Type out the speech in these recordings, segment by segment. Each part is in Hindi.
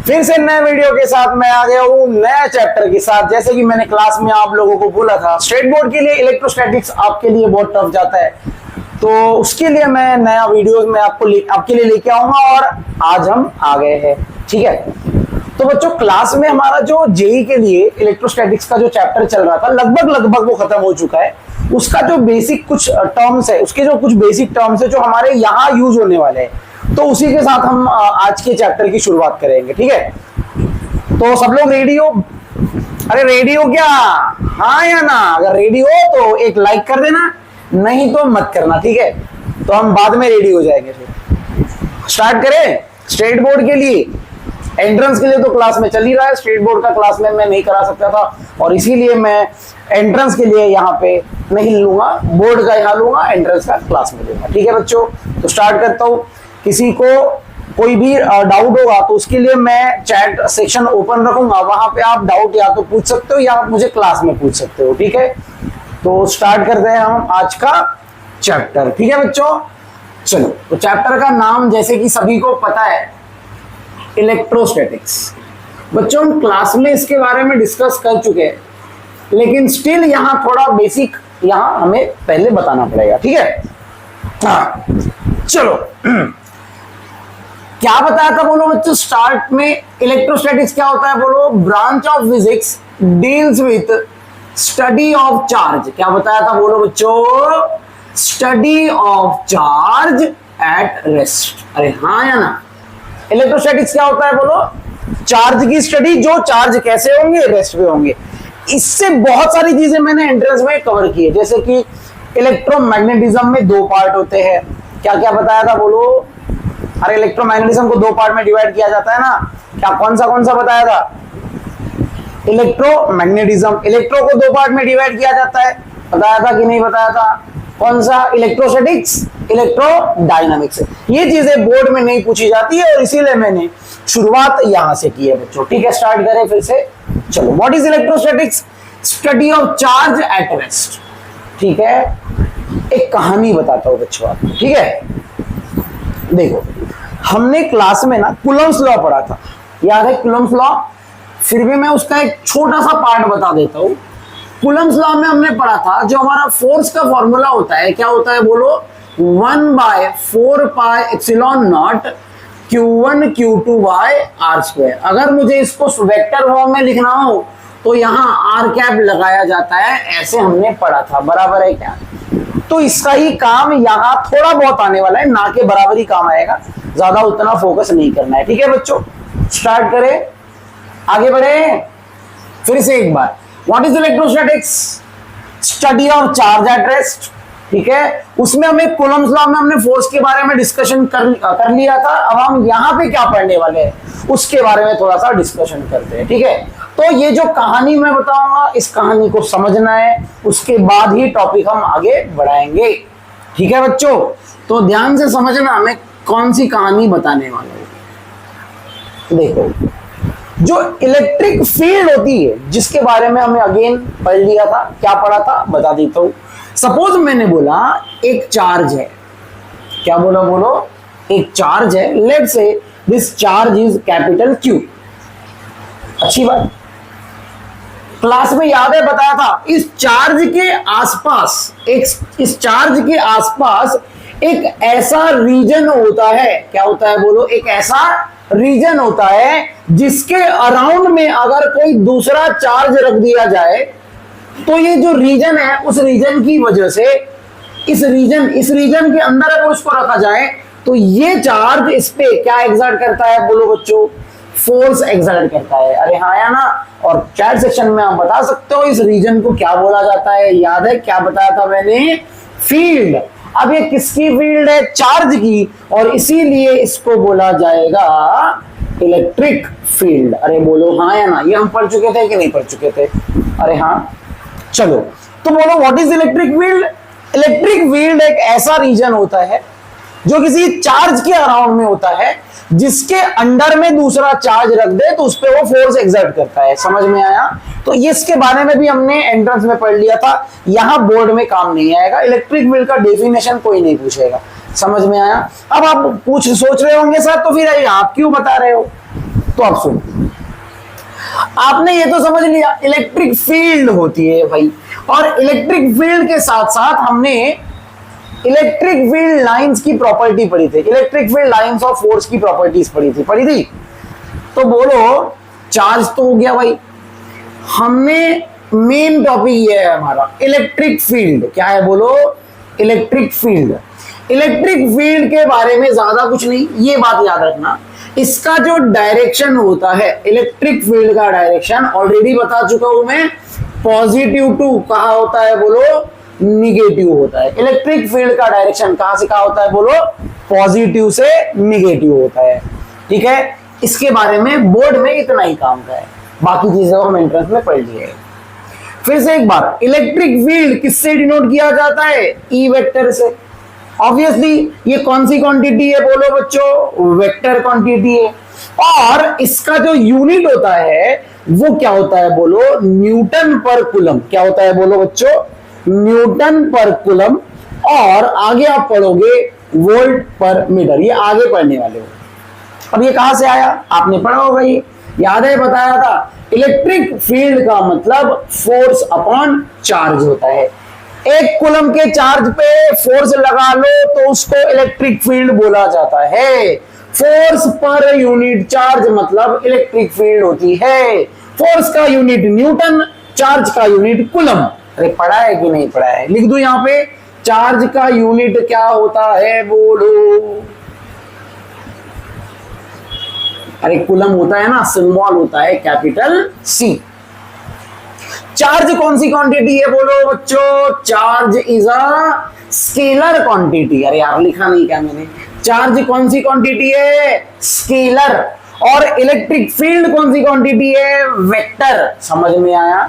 फिर से नए वीडियो के साथ मैं आ गया हूँ नया चैप्टर के साथ। जैसे कि मैंने क्लास में आप लोगों को बोला था, स्टेट बोर्ड के लिए इलेक्ट्रोस्टैटिक्स आपके लिए बहुत टफ जाता है, तो उसके लिए मैं नया वीडियो में आपके लिए लेके आऊंगा और आज हम आ गए हैं। ठीक है, तो बच्चों क्लास में हमारा जो जेई के लिए इलेक्ट्रोस्टैटिक्स का जो चैप्टर चल रहा था लगभग वो खत्म हो चुका है। उसका जो बेसिक कुछ टर्म्स है, उसके जो कुछ बेसिक टर्म्स है जो हमारे यहाँ यूज होने वाले हैं, तो उसी के साथ हम आज के चैप्टर की शुरुआत करेंगे। ठीक है, तो सब लोग रेडी हो? अरे रेडी हो क्या? हाँ या ना? अगर रेडी हो तो एक लाइक कर देना, नहीं तो मत करना। ठीक है, तो हम बाद में रेडी हो जाएंगे। फिर स्टार्ट करें। स्टेट बोर्ड के लिए एंट्रेंस के लिए तो क्लास में चल ही रहा है, स्टेट बोर्ड का क्लास में मैं नहीं करा सकता था और इसीलिए मैं एंट्रेंस के लिए यहाँ पे नहीं लूंगा, बोर्ड का यहाँ लूंगा, एंट्रेंस का क्लास में लूंगा। ठीक है बच्चों, तो स्टार्ट करता हूँ। किसी को कोई भी डाउट होगा तो उसके लिए मैं चैट सेक्शन ओपन रखूंगा, वहां पे आप डाउट या तो पूछ सकते हो या आप मुझे क्लास में पूछ सकते हो। ठीक है, तो स्टार्ट करते हैं हम आज का चैप्टर। ठीक है बच्चों, चलो। तो चैप्टर का नाम जैसे कि सभी को पता है, इलेक्ट्रोस्टैटिक्स। बच्चों हम क्लास में इसके बारे में डिस्कस कर चुके हैं, लेकिन स्टिल यहाँ थोड़ा बेसिक यहाँ हमें पहले बताना पड़ेगा। ठीक है, हाँ चलो। क्या बताया था बोलो बच्चों स्टार्ट में? इलेक्ट्रोस्टैटिक्स क्या होता है बोलो? Branch of physics deals with study of charge. क्या बताया था बोलो बच्चों? Study of charge at rest. अरे हाँ या ना? इलेक्ट्रोस्टैटिक्स क्या होता है बोलो? चार्ज की स्टडी, जो चार्ज कैसे होंगे, रेस्ट पे होंगे। इससे बहुत सारी चीजें मैंने एंट्रेंस में कवर की है, जैसे कि इलेक्ट्रोमैग्नेटिज्म में दो पार्ट होते हैं। क्या क्या बताया था बोलो? अरे इलेक्ट्रोमैग्नेटिज्म को दो पार्ट में डिवाइड किया जाता है ना, क्या कौन सा बताया था? इलेक्ट्रोमैग्नेटिज्म, इलेक्ट्रो को दो पार्ट में डिवाइड किया जाता है, बताया था कि नहीं बताया था? कौन सा? Electrostatics, electrodynamics. ये चीजें बोर्ड में नहीं पूछी जाती है और इसीलिए मैंने शुरुआत यहां से की है बच्चों। ठीक है, स्टार्ट करें फिर से। चलो, what is electrostatics? Study of charge at rest. ठीक है, एक कहानी बताता हूं बच्चों आपको। ठीक है, देखो हमने क्लास में ना कूलम्ब्स लॉ पढ़ा था, याद है कूलम्ब्स लॉ? फिर भी मैं उसका एक छोटा सा पार्ट बता देता हूं। कूलम्ब्स लॉ में हमने पढ़ा था जो हमारा फोर्स का फॉर्मूला होता है, क्या होता है बोलो? 1/4πε0 Q1 Q2 R²। अगर मुझे इसको वेक्टर फॉर्म में लिखना हो तो यहाँ R कैप लगाया जाता है, ऐसे हमने पढ़ा था, बराबर है क्या? तो इसका ही काम यहाँ थोड़ा बहुत आने वाला है, ना के बराबर ही काम आएगा, ज्यादा उतना फोकस नहीं करना है। ठीक है बच्चों, स्टार्ट करें, आगे बढ़े। फिर से एक बार, what is electrostatics? Study of charge at rest. ठीक है, उसमें हमें कूलम्ब्स लॉ में हमने फोर्स के बारे में डिस्कशन कर लिया था। अब हम यहाँ पे क्या पढ़ने वाले हैं उसके बारे में थोड़ा सा डिस्कशन करते हैं। ठीक है, तो ये जो कहानी मैं बताऊंगा, इस कहानी को समझना है, उसके बाद ही टॉपिक हम आगे बढ़ाएंगे। ठीक है बच्चों, तो ध्यान से समझना मैं कौन सी कहानी बताने वाला हूं। देखो, जो इलेक्ट्रिक फील्ड होती है जिसके बारे में हमें अगेन पढ़ लिया था, क्या पढ़ा था बता देता हूं। सपोज मैंने बोला एक चार्ज है, क्या बोला बोलो? एक चार्ज है, let's say this charge is capital Q। अच्छी बात, क्लास में याद है बताया था, इस चार्ज के आसपास इस चार्ज के आसपास एक ऐसा रीजन होता है, क्या होता है बोलो? एक ऐसा रीजन होता है जिसके अराउंड में अगर कोई दूसरा चार्ज रख दिया जाए तो ये जो रीजन है उस रीजन की वजह से इस रीजन के अंदर अगर उसको रखा जाए तो ये चार्ज इस पे क्या एग्जर्ट करता है बोलो बच्चों? फोर्स एग्जर्ट करता है। अरे हाँ या ना? और चैट सेक्शन में आप बता सकते हो इस रीजन को क्या बोला जाता है। याद है क्या बताया था मैंने? फील्ड। अब ये किसकी फील्ड है? चार्ज की, और इसीलिए इसको बोला जाएगा इलेक्ट्रिक फील्ड। अरे बोलो हाँ या ना? ये हम पढ़ चुके थे कि नहीं पढ़ चुके थे? अरे हाँ, चलो तो बोलो what is electric field? Electric field एक ऐसा रीजन होता है जो किसी चार्ज के अराउंड में होता है, जिसके अंडर में दूसरा चार्ज रख दे तो उस पर वो फोर्स एग्जर्ट करता है। समझ में आया? तो ये इसके बारे में भी हमने एंट्रेंस में पढ़ लिया था, यहां बोर्ड में काम नहीं आएगा। इलेक्ट्रिक फील्ड का डेफिनेशन कोई नहीं पूछेगा। समझ में आया? अब आप सोच रहे होंगे सर तो फिर आप क्यों बता रहे हो? तो आप सुनो, आपने ये तो समझ लिया इलेक्ट्रिक फील्ड होती है भाई, और इलेक्ट्रिक फील्ड के साथ साथ हमने इलेक्ट्रिक फील्ड लाइंस की प्रॉपर्टी पढ़ी थी, electric field lines of force की प्रॉपर्टीज पढ़ी थी। तो बोलो चार्ज तो हो गया भाई, हमने मेन टॉपिक ये है हमारा इलेक्ट्रिक फील्ड। क्या है बोलो? Electric field. इलेक्ट्रिक फील्ड के बारे में ज्यादा कुछ नहीं, ये बात याद रखना, इसका जो डायरेक्शन होता है, इलेक्ट्रिक फील्ड का डायरेक्शन ऑलरेडी बता चुका हूं मैं, पॉजिटिव टू कहा होता है बोलो, निगेटिव होता है। इलेक्ट्रिक फील्ड का डायरेक्शन कहां से कहा होता है बोलो, पॉजिटिव से निगेटिव होता है। ठीक है, इसके बारे में बोर्ड में इतना ही काम का है, बाकी चीजों हम एंट्रेंस में पढ़ लिए। फिर से एक बार, इलेक्ट्रिक फील्ड किससे डिनोट किया जाता है? ई वेक्टर से। ऑब्वियसली ये कौन सी क्वांटिटी है बोलो बच्चों? वेक्टर क्वांटिटी है। और इसका जो यूनिट होता है वो क्या होता है बोलो? न्यूटन पर कूलम। क्या होता है बोलो बच्चों? न्यूटन पर कूलम। और आगे आप पढ़ोगे वोल्ट पर मीटर, ये आगे पढ़ने वाले हो। अब ये कहां से आया? आपने पढ़ा होगा, ये याद है, बताया था। इलेक्ट्रिक फील्ड का मतलब फोर्स अपॉन चार्ज होता है। एक कूलम के चार्ज पे फोर्स लगा लो तो उसको इलेक्ट्रिक फील्ड बोला जाता है। फोर्स पर यूनिट चार्ज मतलब इलेक्ट्रिक फील्ड होती है। फोर्स का यूनिट न्यूटन, चार्ज का यूनिट कूलम। अरे पढ़ा है कि नहीं पढ़ा है? लिख दूं यहां पे, चार्ज का यूनिट क्या होता है बोलो? अरे कूलम होता है ना, सिंबल होता है कैपिटल सी। चार्ज कौन सी क्वांटिटी है बोलो बच्चों? Charge is a scalar quantity. अरे यार लिखा नहीं क्या मैंने? चार्ज कौन सी क्वांटिटी है? स्केलर। और इलेक्ट्रिक फील्ड कौन सी क्वांटिटी है? वेक्टर। समझ में आया?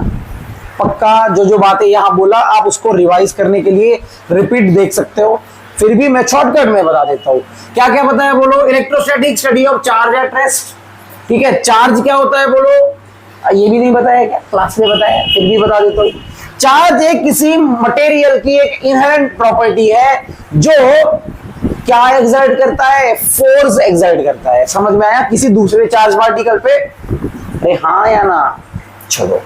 पक्का जो बातें यहां बोला आप उसको रिवाइज करने के लिए रिपीट देख सकते हो, फिर भी मैं शॉर्टकट में बता देता हूं। क्या क्या बताया बोलो? Electrostatic study of charge at rest. ठीक है, चार्ज क्या होता है बोलो? ये भी नहीं बताया क्या? क्लास में बताया, फिर भी बता देता हूं। चार्ज एक किसी मटेरियल की एक इनहेरेंट प्रॉपर्टी है जो क्या एक्सर्ट करता है? फोर्स एक्सर्ट करता है। समझ में आया? किसी दूसरे चार्ज पार्टिकल पे। अरे हाँ या ना? चलो,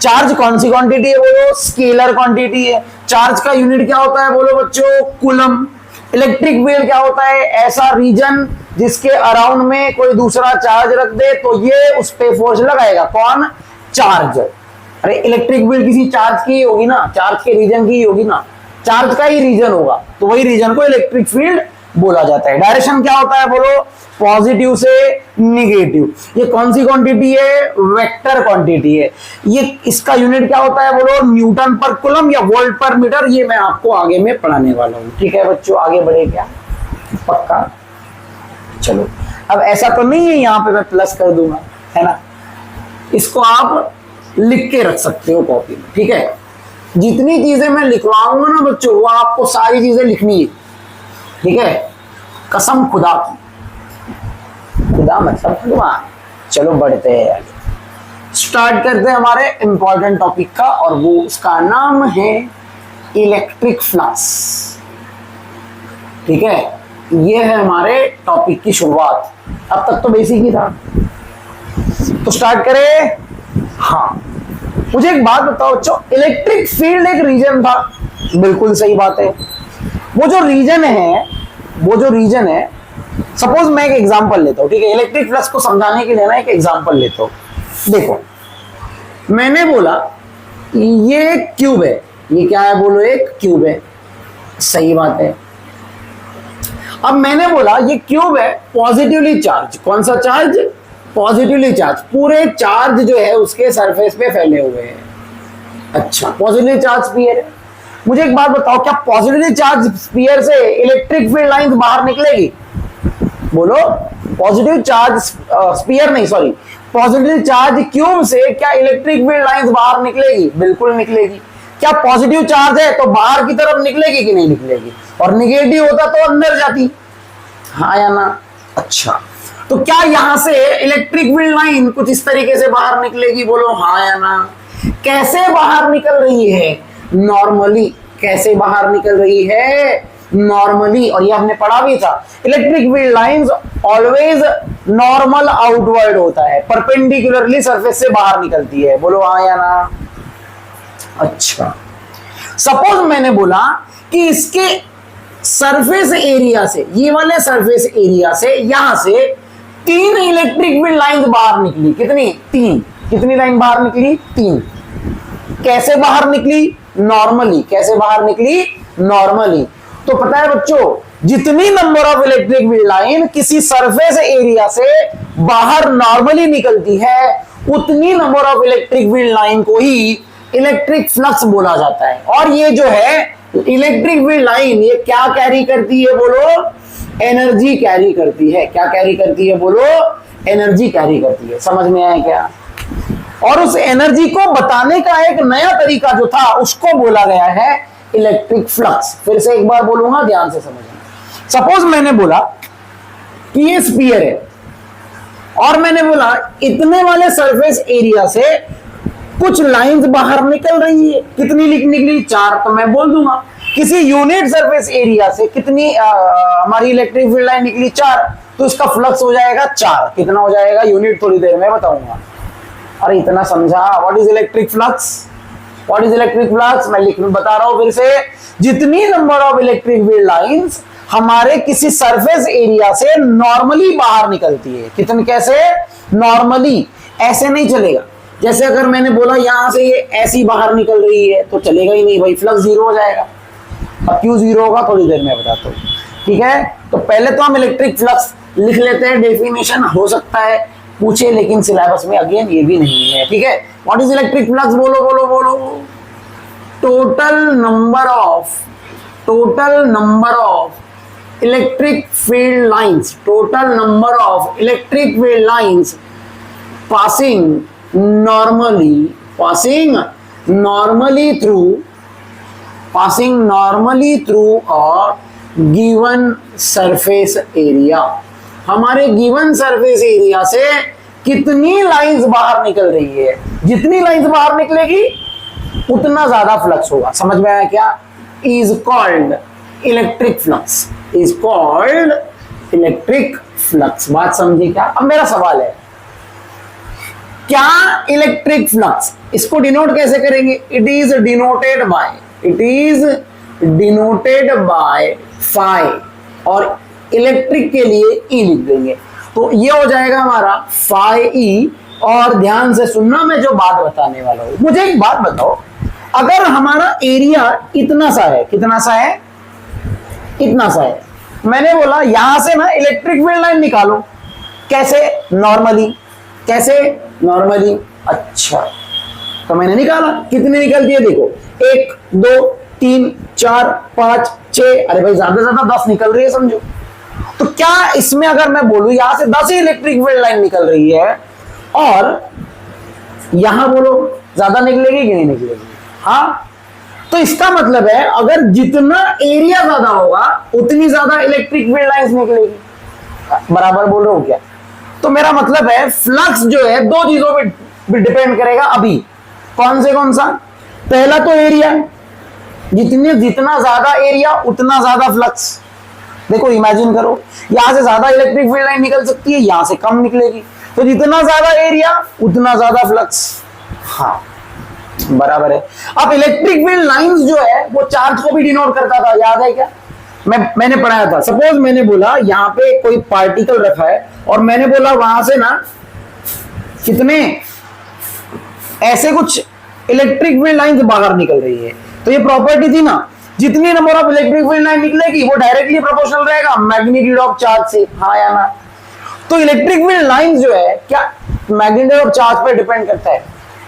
चार्ज कौन सी क्वांटिटी है बोलो? स्केलर क्वांटिटी है। चार्ज का यूनिट क्या होता है बोलो बच्चों? कूलम। इलेक्ट्रिक फील्ड क्या होता है? ऐसा रीजन जिसके अराउंड में कोई दूसरा चार्ज रख दे तो ये उस पे फोर्स लगाएगा। कौन? चार्ज। अरे इलेक्ट्रिक फील्ड किसी चार्ज की होगी ना, चार्ज के रीजन की होगी ना, चार्ज का ही रीजन होगा, तो वही रीजन को इलेक्ट्रिक फील्ड बोला जाता है। डायरेक्शन क्या होता है बोलो? पॉजिटिव से निगेटिव। ये कौन सी क्वांटिटी है? वेक्टर क्वांटिटी है। ये इसका यूनिट क्या होता है बोलो? न्यूटन पर कूलम या वोल्ट पर मीटर। ये मैं आपको आगे में पढ़ाने वाला हूं। ठीक है बच्चों, आगे बढ़े क्या? पक्का? चलो, अब ऐसा तो नहीं है यहां पे मैं प्लस कर दूंगा, है ना? इसको आप लिख के रख सकते हो कॉपी में। ठीक है, जितनी चीजें मैं लिखवाऊंगा ना बच्चों, वो आपको सारी चीजें लिखनी है। ठीक है, कसम खुदा की। खुदा मतलब भगवान। चलो बढ़ते हैं आगे, स्टार्ट करते हैं हमारे इंपॉर्टेंट टॉपिक का, और वो उसका नाम है इलेक्ट्रिक फ्लक्स। ठीक है, ये है हमारे टॉपिक की शुरुआत। अब तक तो बेसिक ही था, तो स्टार्ट करें। हाँ, मुझे एक बात बताओ बच्चों, इलेक्ट्रिक फील्ड एक रीजन था, बिल्कुल सही बात है। वो जो रीजन है, सपोज मैं एक एग्जांपल लेता हूं। ठीक है, इलेक्ट्रिक फ्लक्स को समझाने के लिए ना एक एग्जांपल लेता हूं। देखो, मैंने बोला ये एक क्यूब है। ये क्या है बोलो? एक क्यूब है। सही बात है। अब मैंने बोला ये क्यूब है पॉजिटिवली चार्ज। कौन सा चार्ज? Positively charge. पूरे चार्ज जो है उसके सरफेस पे फैले हुए हैं। अच्छा, पॉजिटिवली चार्ज स्फीयर है। मुझे एक बात बताओ, क्या पॉजिटिवली चार्ज स्फीयर से इलेक्ट्रिक फील्ड लाइंस बाहर निकलेगी? बोलो, पॉजिटिव चार्ज स्फीयर नहीं, सॉरी, पॉजिटिव चार्ज क्यूब से क्या इलेक्ट्रिक फील्ड लाइंस बाहर निकलेगी? बिल्कुल निकलेगी। क्या पॉजिटिव चार्ज है तो बाहर की तरफ निकलेगी कि नहीं निकलेगी? और निगेटिव होता तो अंदर जाती। हाँ या ना? अच्छा, तो क्या यहां से इलेक्ट्रिक फील्ड लाइन कुछ इस तरीके से बाहर निकलेगी? बोलो हाँ या ना? कैसे बाहर निकल रही है? नॉर्मली कैसे बाहर निकल रही है? नॉर्मली, और ये हमने पढ़ा भी था, electric field lines always normal outward होता है, परपेंडिकुलरली सरफेस से बाहर निकलती है। बोलो हाँ या ना। अच्छा, सपोज मैंने बोला कि इसके सरफेस एरिया से, ये वाले सरफेस एरिया से, यहां से 3 इलेक्ट्रिक फील्ड लाइंस बाहर निकली। कितनी? 3। कितनी लाइन बाहर निकली? 3। कैसे बाहर निकली? नॉर्मली। कैसे बाहर निकली? नॉर्मली। तो पता है बच्चों, जितनी number of electric field line किसी सरफेस एरिया से बाहर नॉर्मली निकलती है, उतनी number of electric field line को ही इलेक्ट्रिक फ्लक्स बोला जाता है। और ये जो है इलेक्ट्रिक फील्ड लाइन, ये क्या कैरी करती है? बोलो, एनर्जी कैरी करती है। क्या कैरी करती है? बोलो, एनर्जी कैरी करती है। समझ में आया क्या? और उस एनर्जी को बताने का एक नया तरीका जो था, उसको बोला गया है इलेक्ट्रिक फ्लक्स। फिर से एक बार बोलूंगा, ध्यान से समझना। सपोज मैंने बोला कि ये स्फीयर है, और मैंने बोला इतने वाले सरफेस एरिया से कुछ लाइंस बाहर निकल रही है। कितनी निकली? 4। तो मैं बोल दूंगा किसी यूनिट सरफेस एरिया से कितनी हमारी इलेक्ट्रिक फील्ड लाइन निकली? 4। तो इसका फ्लक्स हो जाएगा 4। कितना हो जाएगा? यूनिट थोड़ी देर में बताऊंगा। अरे इतना समझा? What is electric flux? What is electric flux? मैं बता रहा हूं फिर से। जितनी number of electric field lines हमारे किसी सरफेस एरिया से नॉर्मली बाहर निकलती है। कितनी? कैसे? नॉर्मली। ऐसे नहीं चलेगा। जैसे अगर मैंने बोला यहां से ये ऐसी बाहर निकल रही है, तो चलेगा ही नहीं भाई, फ्लक्स 0 हो जाएगा। अब क्यों 0 होगा थोड़ी देर में बताता हूं। ठीक है, तो पहले तो हम इलेक्ट्रिक फ्लक्स लिख लेते हैं। डेफिनेशन हो सकता है पूछे, लेकिन सिलेबस में अगेन ये भी नहीं है। ठीक है, व्हाट इज इलेक्ट्रिक फ्लक्स? बोलो बोलो बोलो। Total number of electric field lines, total number of electric field lines passing normally through a given surface area। हमारे गिवन सरफेस एरिया से कितनी लाइंस बाहर निकल रही है? जितनी लाइंस बाहर निकलेगी उतना ज्यादा फ्लक्स होगा। समझ में आया क्या? Is called electric flux. Is called electric flux. बात समझी क्या? अब मेरा सवाल है, क्या इलेक्ट्रिक फ्लक्स, इसको डिनोट कैसे करेंगे? It is denoted by phi, और इलेक्ट्रिक के लिए ई लिख देंगे। तो ये हो जाएगा हमारा फाई ई। और ध्यान से सुनना, मैं जो बात बताने वाला हूं। मुझे एक बात बताओ, अगर हमारा एरिया इतना सा है, कितना सा है? इतना सा है। मैंने बोला यहां से ना इलेक्ट्रिक फील्ड लाइन निकालो। कैसे? नॉर्मली। कैसे? नॉर्मली। अच्छा, तो मैंने निकाला। कितनी निकलती है? देखो, 1 2 3 4 5 6, अरे भाई ज्यादा से ज्यादा 10 निकल रही है, समझो। तो क्या इसमें अगर मैं बोलूं यहां से 10 ही इलेक्ट्रिक फील्ड लाइन निकल रही है, और यहां बोलो ज्यादा निकलेगी कि नहीं निकलेगी? हाँ। तो इसका मतलब है अगर जितना एरिया ज्यादा होगा उतनी ज्यादा इलेक्ट्रिक फील्ड लाइंस निकलेगी। बराबर बोल रहा हूं क्या? तो मेरा मतलब है फ्लक्स जो है 2 चीजों पे डिपेंड करेगा। अभी कौन सा? पहला तो एरिया, जितना ज्यादा एरिया उतना ज्यादा फ्लक्स। देखो इमेजिन करो, यहां से ज्यादा इलेक्ट्रिक फील्ड लाइन निकल सकती है, यहां से कम निकलेगी। तो जितना ज्यादा एरिया उतना ज्यादा फ्लक्स। हाँ, बराबर है। अब इलेक्ट्रिक फील्ड लाइंस जो है वो चार्ज को भी डिनोट करता था, याद है क्या? मैंने पढ़ाया था। सपोज मैंने बोला यहां पे कोई पार्टिकल रखा है, और मैंने बोला वहां से ना कितने ऐसे कुछ इलेक्ट्रिक फील्ड लाइंस बाहर निकल रही है। तो ये प्रॉपर्टी थी ना, जितनी number of electric field line निकलेगी वो डायरेक्टली प्रोपोर्शनल रहेगा मैग्नीट्यूड ऑफ चार्ज से। हाँ या ना? तो इलेक्ट्रिक फील्ड लाइंस जो है क्या मैग्नीट्यूड ऑफ चार्ज पे डिपेंड करता है,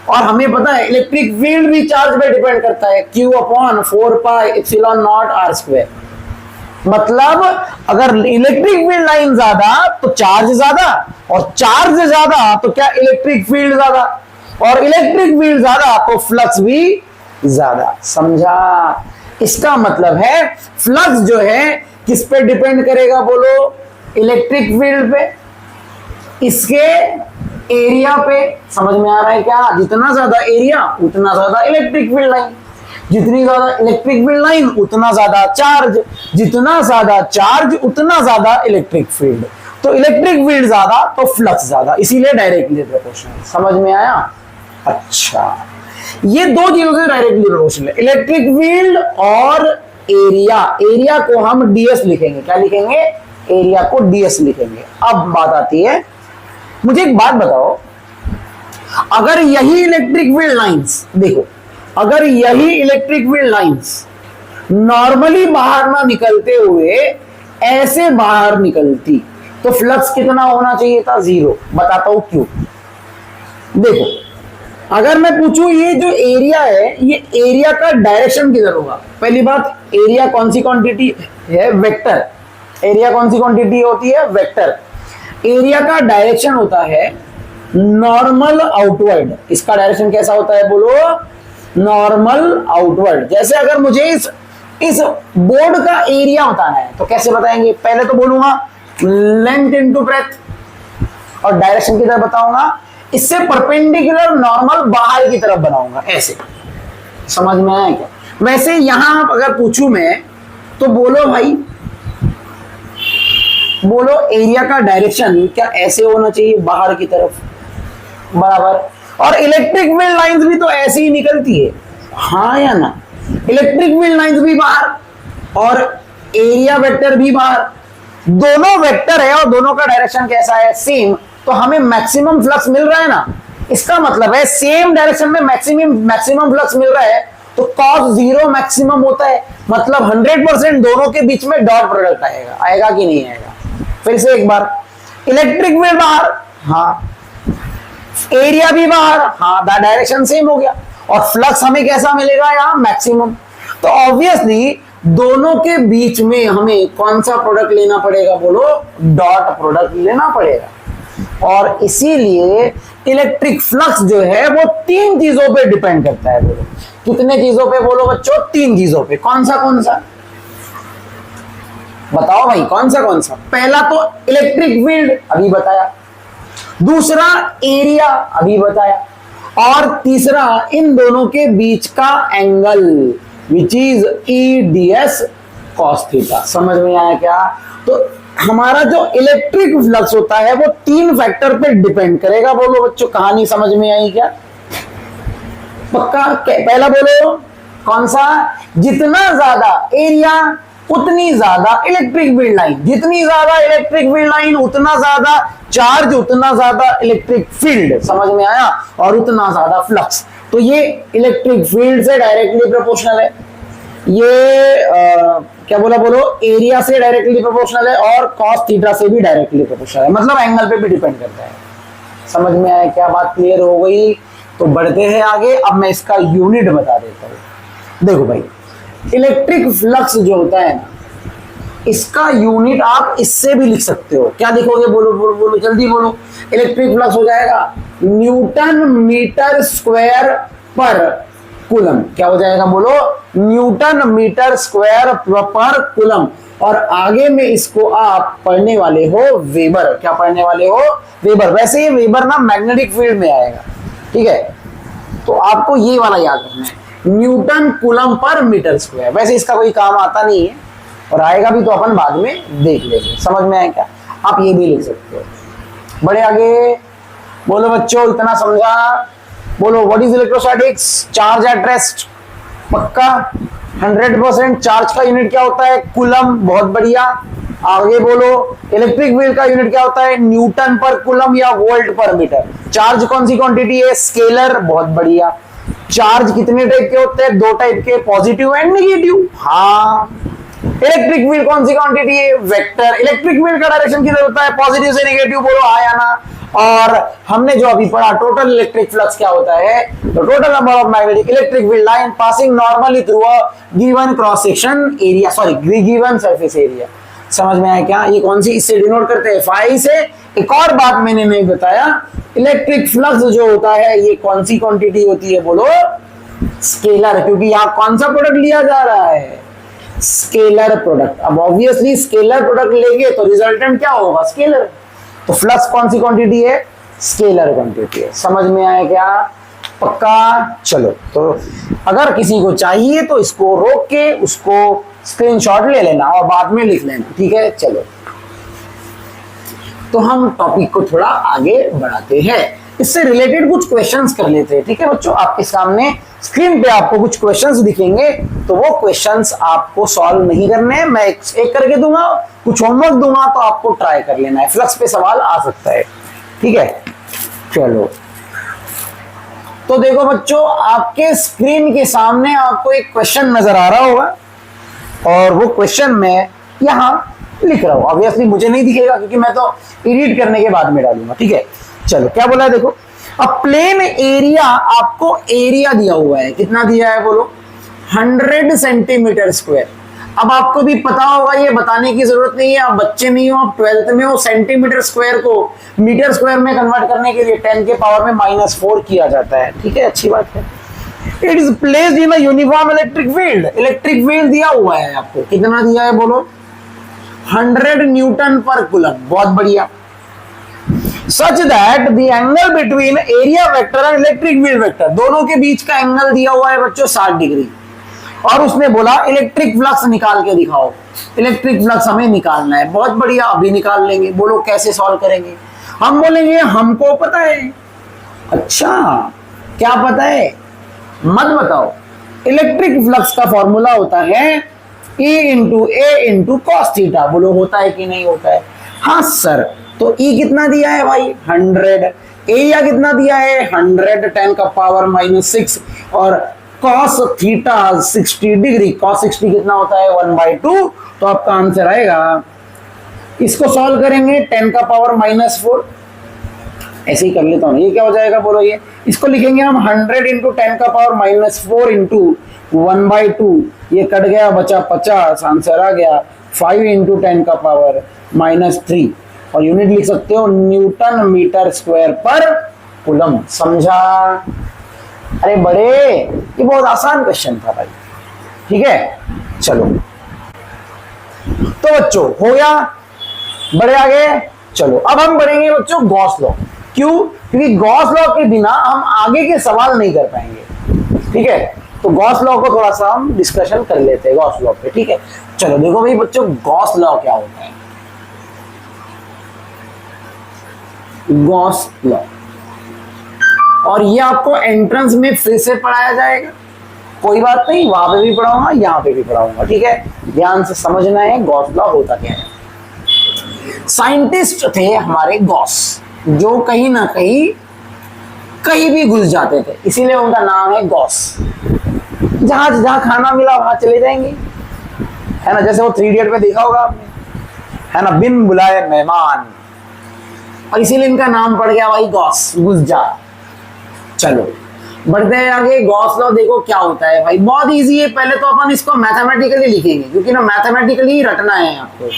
और हमें पता है इलेक्ट्रिक फील्ड भी चार्ज पे डिपेंड करता है, Q/4πε0r²। मतलब अगर इलेक्ट्रिक फील्ड लाइन ज्यादा तो चार्ज ज्यादा, और चार्ज ज्यादा तो क्या इलेक्ट्रिक फील्ड ज्यादा, और इलेक्ट्रिक फील्ड ज्यादा तो फ्लक्स भी ज्यादा। समझा? इसका मतलब है फ्लक्स जो है किस पे डिपेंड करेगा? बोलो, इलेक्ट्रिक फील्ड पे, इसके एरिया पे। समझ में आ रहा है क्या? जितना ज्यादा एरिया उतना ज्यादा इलेक्ट्रिक फील्ड लाइन। जितनी ज्यादा इलेक्ट्रिक फील्ड लाइन उतना ज्यादा चार्ज, जितना ज्यादा चार्ज उतना ज्यादा इलेक्ट्रिक फील्ड, तो इलेक्ट्रिक फील्ड ज्यादा तो फ्लक्स ज्यादा, इसीलिए डायरेक्टली प्रोपोर्शनल। समझ में आया? अच्छा, ये दो चीजों से डायरेक्टली प्रोपोर्शनल है, इलेक्ट्रिक फील्ड और एरिया। एरिया को हम ds लिखेंगे, क्या लिखेंगे? एरिया को ds लिखेंगे। अब बात आती है, मुझे एक बात बताओ, अगर यही इलेक्ट्रिक फील्ड लाइंस, देखो अगर यही इलेक्ट्रिक फील्ड लाइंस नॉर्मली बाहर ना निकलते हुए ऐसे बाहर निकलती तो फ्लक्स कितना होना चाहिए था? 0। बताता हूं क्यों। देखो, अगर मैं पूछूं ये जो एरिया है, ये एरिया का डायरेक्शन किधर होगा? पहली बात, एरिया कौन सी क्वांटिटी है? वेक्टर। एरिया कौन सी क्वांटिटी होती है? वेक्टर। एरिया का डायरेक्शन होता है नॉर्मल आउटवर्ड। इसका डायरेक्शन कैसा होता है? बोलो, नॉर्मल आउटवर्ड। जैसे अगर मुझे इस बोर्ड का एरिया बताना है तो कैसे बताएंगे? पहले तो बोलूंगा लेंथ इनटू ब्रेथ, और डायरेक्शन किधर बताऊंगा? इससे परपेंडिकुलर नॉर्मल बाहर की तरफ बनाऊंगा, ऐसे। समझ में आया क्या? वैसे यहां अगर पूछूं मैं तो बोलो भाई, बोलो एरिया का डायरेक्शन क्या ऐसे होना चाहिए? बाहर की तरफ, बराबर। और इलेक्ट्रिक फील्ड लाइंस भी तो ऐसे ही निकलती है, हाँ या ना? इलेक्ट्रिक फील्ड लाइंस भी बाहर और एरिया वेक्टर भी बाहर, दोनों वेक्टर है और दोनों का डायरेक्शन कैसा है? सेम। तो हमें मैक्सिमम फ्लक्स मिल रहा है ना, इसका मतलब है सेम डायरेक्शन में मैक्सिमम फ्लक्स मिल रहा है, तो cos 0 मैक्सिमम होता है, मतलब 100% दोनों के बीच में डॉट प्रोडक्ट आएगा। आएगा कि नहीं आएगा? फिर से एक बार, इलेक्ट्रिक फील्ड बाहर, हाँ, एरिया भी बाहर, हाँ, डायरेक्शन सेम हो गया, और फ्लक्स हमें कैसा मिलेगा? यहाँ मैक्सिमम। तो ऑब्वियसली दोनों के बीच में हमें कौन सा प्रोडक्ट लेना पड़ेगा? बोलो, डॉट प्रोडक्ट लेना पड़ेगा। और इसीलिए इलेक्ट्रिक फ्लक्स जो है वो 3 चीजों पे डिपेंड करता है। बोलो, कितने चीजों पे? बोलो बच्चों, 3 चीजों पे। कौन सा कौन सा? बताओ भाई, कौन सा? पहला तो इलेक्ट्रिक फील्ड, अभी बताया। दूसरा एरिया, अभी बताया। और तीसरा इन दोनों के बीच का angle, which is EDS cos theta. समझ में आया क्या? तो हमारा जो इलेक्ट्रिक फ्लक्स होता है वो 3 फैक्टर पे डिपेंड करेगा। बोलो बच्चों, कहानी समझ में आई क्या? पक्का? पहला बोलो, कौन सा? जितना ज्यादा एरिया उतनी ज्यादा इलेक्ट्रिक फील्ड लाइन, जितनी ज्यादा इलेक्ट्रिक फील्ड लाइन उतना ज्यादा चार्ज, उतना ज्यादा इलेक्ट्रिक फील्ड। समझ में आया? और उतना ज्यादा फ्लक्स। तो ये इलेक्ट्रिक फील्ड से डायरेक्टली प्रोपोर्शनल है, ये क्या बोला? बोलो, एरिया से डायरेक्टली प्रोपोर्शनल है, और cos थीटा से भी डायरेक्टली प्रोपोर्शनल है, मतलब एंगल पे भी डिपेंड करता है। समझ में आया क्या? बात क्लियर हो गई? तो बढ़ते हैं आगे। अब मैं इसका यूनिट बता देता हूं। देखो भाई, इलेक्ट्रिक फ्लक्स जो होता है ना, इसका यूनिट आप इससे भी लिख सकते हो। क्या लिखोगे? बोलो बोलो बोलो, जल्दी बोलो। इलेक्ट्रिक फ्लक्स हो जाएगा न्यूटन मीटर स्क्वायर पर कूलम। क्या हो जाएगा? बोलो, न्यूटन मीटर स्क्वायर पर कूलम। और आगे में इसको आप पढ़ने वाले हो वेबर। क्या पढ़ने वाले हो? वेबर। वैसे ये वेबर ना मैग्नेटिक फील्ड में आएगा, ठीक है? तो आपको ये वाला याद रखना है, newton coulomb per metre square. वैसे इसका कोई काम आता नहीं है, और आएगा भी तो अपन बाद में देख लेंगे। समझ में आया क्या? आप ये भी लिख सकते हो। बड़े आगे बोलो बच्चों, इतना समझा? बोलो, what is electrostatics? Charge at rest. पक्का? 100%। चार्ज का यूनिट क्या होता है? कूलम। बहुत बढ़िया। आगे बोलो, इलेक्ट्रिक फील्ड का यूनिट क्या होता है? न्यूटन पर कूलम या वोल्ट पर मीटर। चार्ज कौन सी क्वांटिटी है? स्केलर। बहुत बढ़िया। चार्ज कितने टाइप के होते हैं? 2 टाइप के, पॉजिटिव एंड नेगेटिव। हाँ। इलेक्ट्रिक फील्ड कौन सी क्वांटिटी है? वेक्टर। इलेक्ट्रिक फील्ड का डायरेक्शन किधर होता है? पॉजिटिव से नेगेटिव। बोलो हाँ या ना? और हमने जो अभी पढ़ा, टोटल इलेक्ट्रिक फ्लक्स क्या होता है? तो total number of magnetic electric field line passing normally through a given cross section area, sorry given surface area. समझ में आया क्या? ये कौन सी इससे डिनोट करते हैं? फाई से। एक और बात मैंने नहीं बताया, इलेक्ट्रिक फ्लक्स जो होता है ये कौन सी क्वांटिटी होती है? बोलो, स्केलर। क्योंकि यहाँ कौन सा प्रोडक्ट लिया जा रहा है? Scalar product. अब ऑब्वियसली स्केलर प्रोडक्ट लेंगे तो रिजल्टेंट क्या होगा? स्केलर। तो फ्लक्स कौन सी क्वांटिटी है? स्केलर क्वांटिटी है। समझ में आया क्या? पक्का? चलो, तो अगर किसी को चाहिए तो इसको रोक के उसको स्क्रीनशॉट ले लेना और बाद में लिख लेना, ठीक है। चलो, तो हम टॉपिक को थोड़ा आगे बढ़ाते हैं, इससे रिलेटेड कुछ क्वेश्चंस कर लेते हैं, ठीक है बच्चों। आपके सामने स्क्रीन पे आपको कुछ क्वेश्चंस दिखेंगे, तो वो क्वेश्चंस आपको सॉल्व नहीं करने हैं, मैं एक करके दूंगा, कुछ होमवर्क दूंगा, तो आपको ट्राई कर लेना है। फ्लक्स पे सवाल आ सकता है, ठीक है। चलो, तो देखो बच्चों, आपके स्क्रीन के सामने आपको एक क्वेश्चन नजर आ रहा होगा और वो क्वेश्चन मैं यहां लिख रहा हूं। ऑब्वियसली मुझे नहीं दिखेगा क्योंकि मैं तो एडिट करने के बाद में डालूंगा, ठीक है। चलो, क्या बोला है देखो, अब प्लेन एरिया, आपको एरिया दिया हुआ है, कितना दिया है बोलो, 100 सेंटीमीटर स्क्वायर। अब आपको भी पता होगा, ये बताने की जरूरत नहीं है, आप बच्चे नहीं हो, आप 12th में हो। सेंटीमीटर स्क्वायर को मीटर स्क्वायर में कन्वर्ट करने के लिए 10 के पावर में -4 किया जाता है, ठीक है, अच्छी बात है। It is placed in a uniform electric field, electric field दिया हुआ है आपको, कितना दिया है बोलो, 100 न्यूटन पर कूलम, बहुत बढ़िया। Such that the angle between area vector and electric field vector, दोनों के बीच का एंगल दिया हुआ है बच्चों 60 डिग्री, और उसने बोला इलेक्ट्रिक फ्लक्स निकाल के दिखाओ। इलेक्ट्रिक फ्लक्स हमें निकालना है, बहुत बढ़िया, अभी निकाल लेंगे। बोलो कैसे सॉल्व करेंगे? हम बोलेंगे हमको पता है। अच्छा, क्या पता है? मत बताओ। इलेक्ट्रिक फ्लक्स का फॉर्मूला होता है E इंटू ए इंटू कॉस थीटा। बोलो होता है कि नहीं होता है? हाँ सर। तो E कितना दिया है भाई? 100। एरिया कितना दिया है? 100 10 का पावर -6, और कॉस थीटा 60 डिग्री। कॉस 60 कितना होता है? 1/2। तो आपका आंसर आएगा, इसको सॉल्व करेंगे 10 का पावर -4, ऐसे ही कर लेता हूँ। ये क्या हो जाएगा बोलो? ये इसको लिखेंगे हम 100 इंटू 10 का पावर -4 इंटू 1/2। ये कट गया, बचा 50, आंसर आ गया 5 इंटू 10 का पावर -3, और यूनिट लिख सकते हो न्यूटन मीटर स्क्वायर पर कूलम। समझा? अरे बड़े, ये बहुत आसान क्वेश्चन था भाई, ठीक है। चलो, तो बच्चों हो गया, बढ़े आगे। चलो, अब हम बढ़ेंगे बच्चों गॉस लॉ। क्यों? क्योंकि गॉस लॉ के बिना हम आगे के सवाल नहीं कर पाएंगे, ठीक है। तो गॉस लॉ को थोड़ा सा हम डिस्कशन कर लेते हैं, गॉस लॉ पे, ठीक है। चलो देखो भाई बच्चों, गॉस लॉ क्या होता है? गॉस लॉ, और ये आपको एंट्रेंस में फिर से पढ़ाया जाएगा, कोई बात नहीं, वहां पे भी पढ़ाऊंगा, यहाँ पे भी पढ़ाऊंगा, ठीक है। ध्यान से समझना है गॉस लॉ होता क्या है। साइंटिस्ट थे हमारे गॉस, जो कहीं ना कहीं भी घुस जाते थे, इसीलिए उनका नाम है गॉस। जहां जहां खाना मिला वहां चले जाएंगे, है ना। जैसे वो 3 इडियट में देखा होगा आपने, है ना, बिन बुलाए मेहमान, और इसीलिए इनका नाम पड़ गया भाई गॉस, घुस जा। चलो बढ़ते हैं आगे। गॉस लॉ देखो क्या होता है भाई, बहुत इजी है। पहले तो अपन इसको मैथमेटिकली लिखेंगे, क्योंकि ना मैथमेटिकली ही रटना है आपको।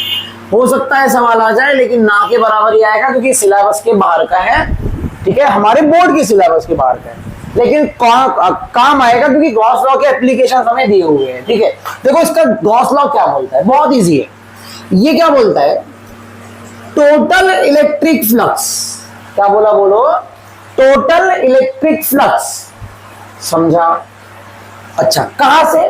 हो सकता है सवाल आ जाए, लेकिन ना के बराबर ही आएगा, क्योंकि सिलेबस के बाहर का है, ठीक है, हमारे बोर्ड के सिलेबस के बाहर का है, लेकिन काम आएगा, क्योंकि गॉस लॉ के एप्लीकेशन हमें दिए हुए हैं, ठीक है। देखो इसका गॉस लॉ क्या बोलता है, बहुत इजी है। ये क्या बोलता है? Total electric flux. क्या बोला बोलो? Total electric flux. समझा? अच्छा, कहां से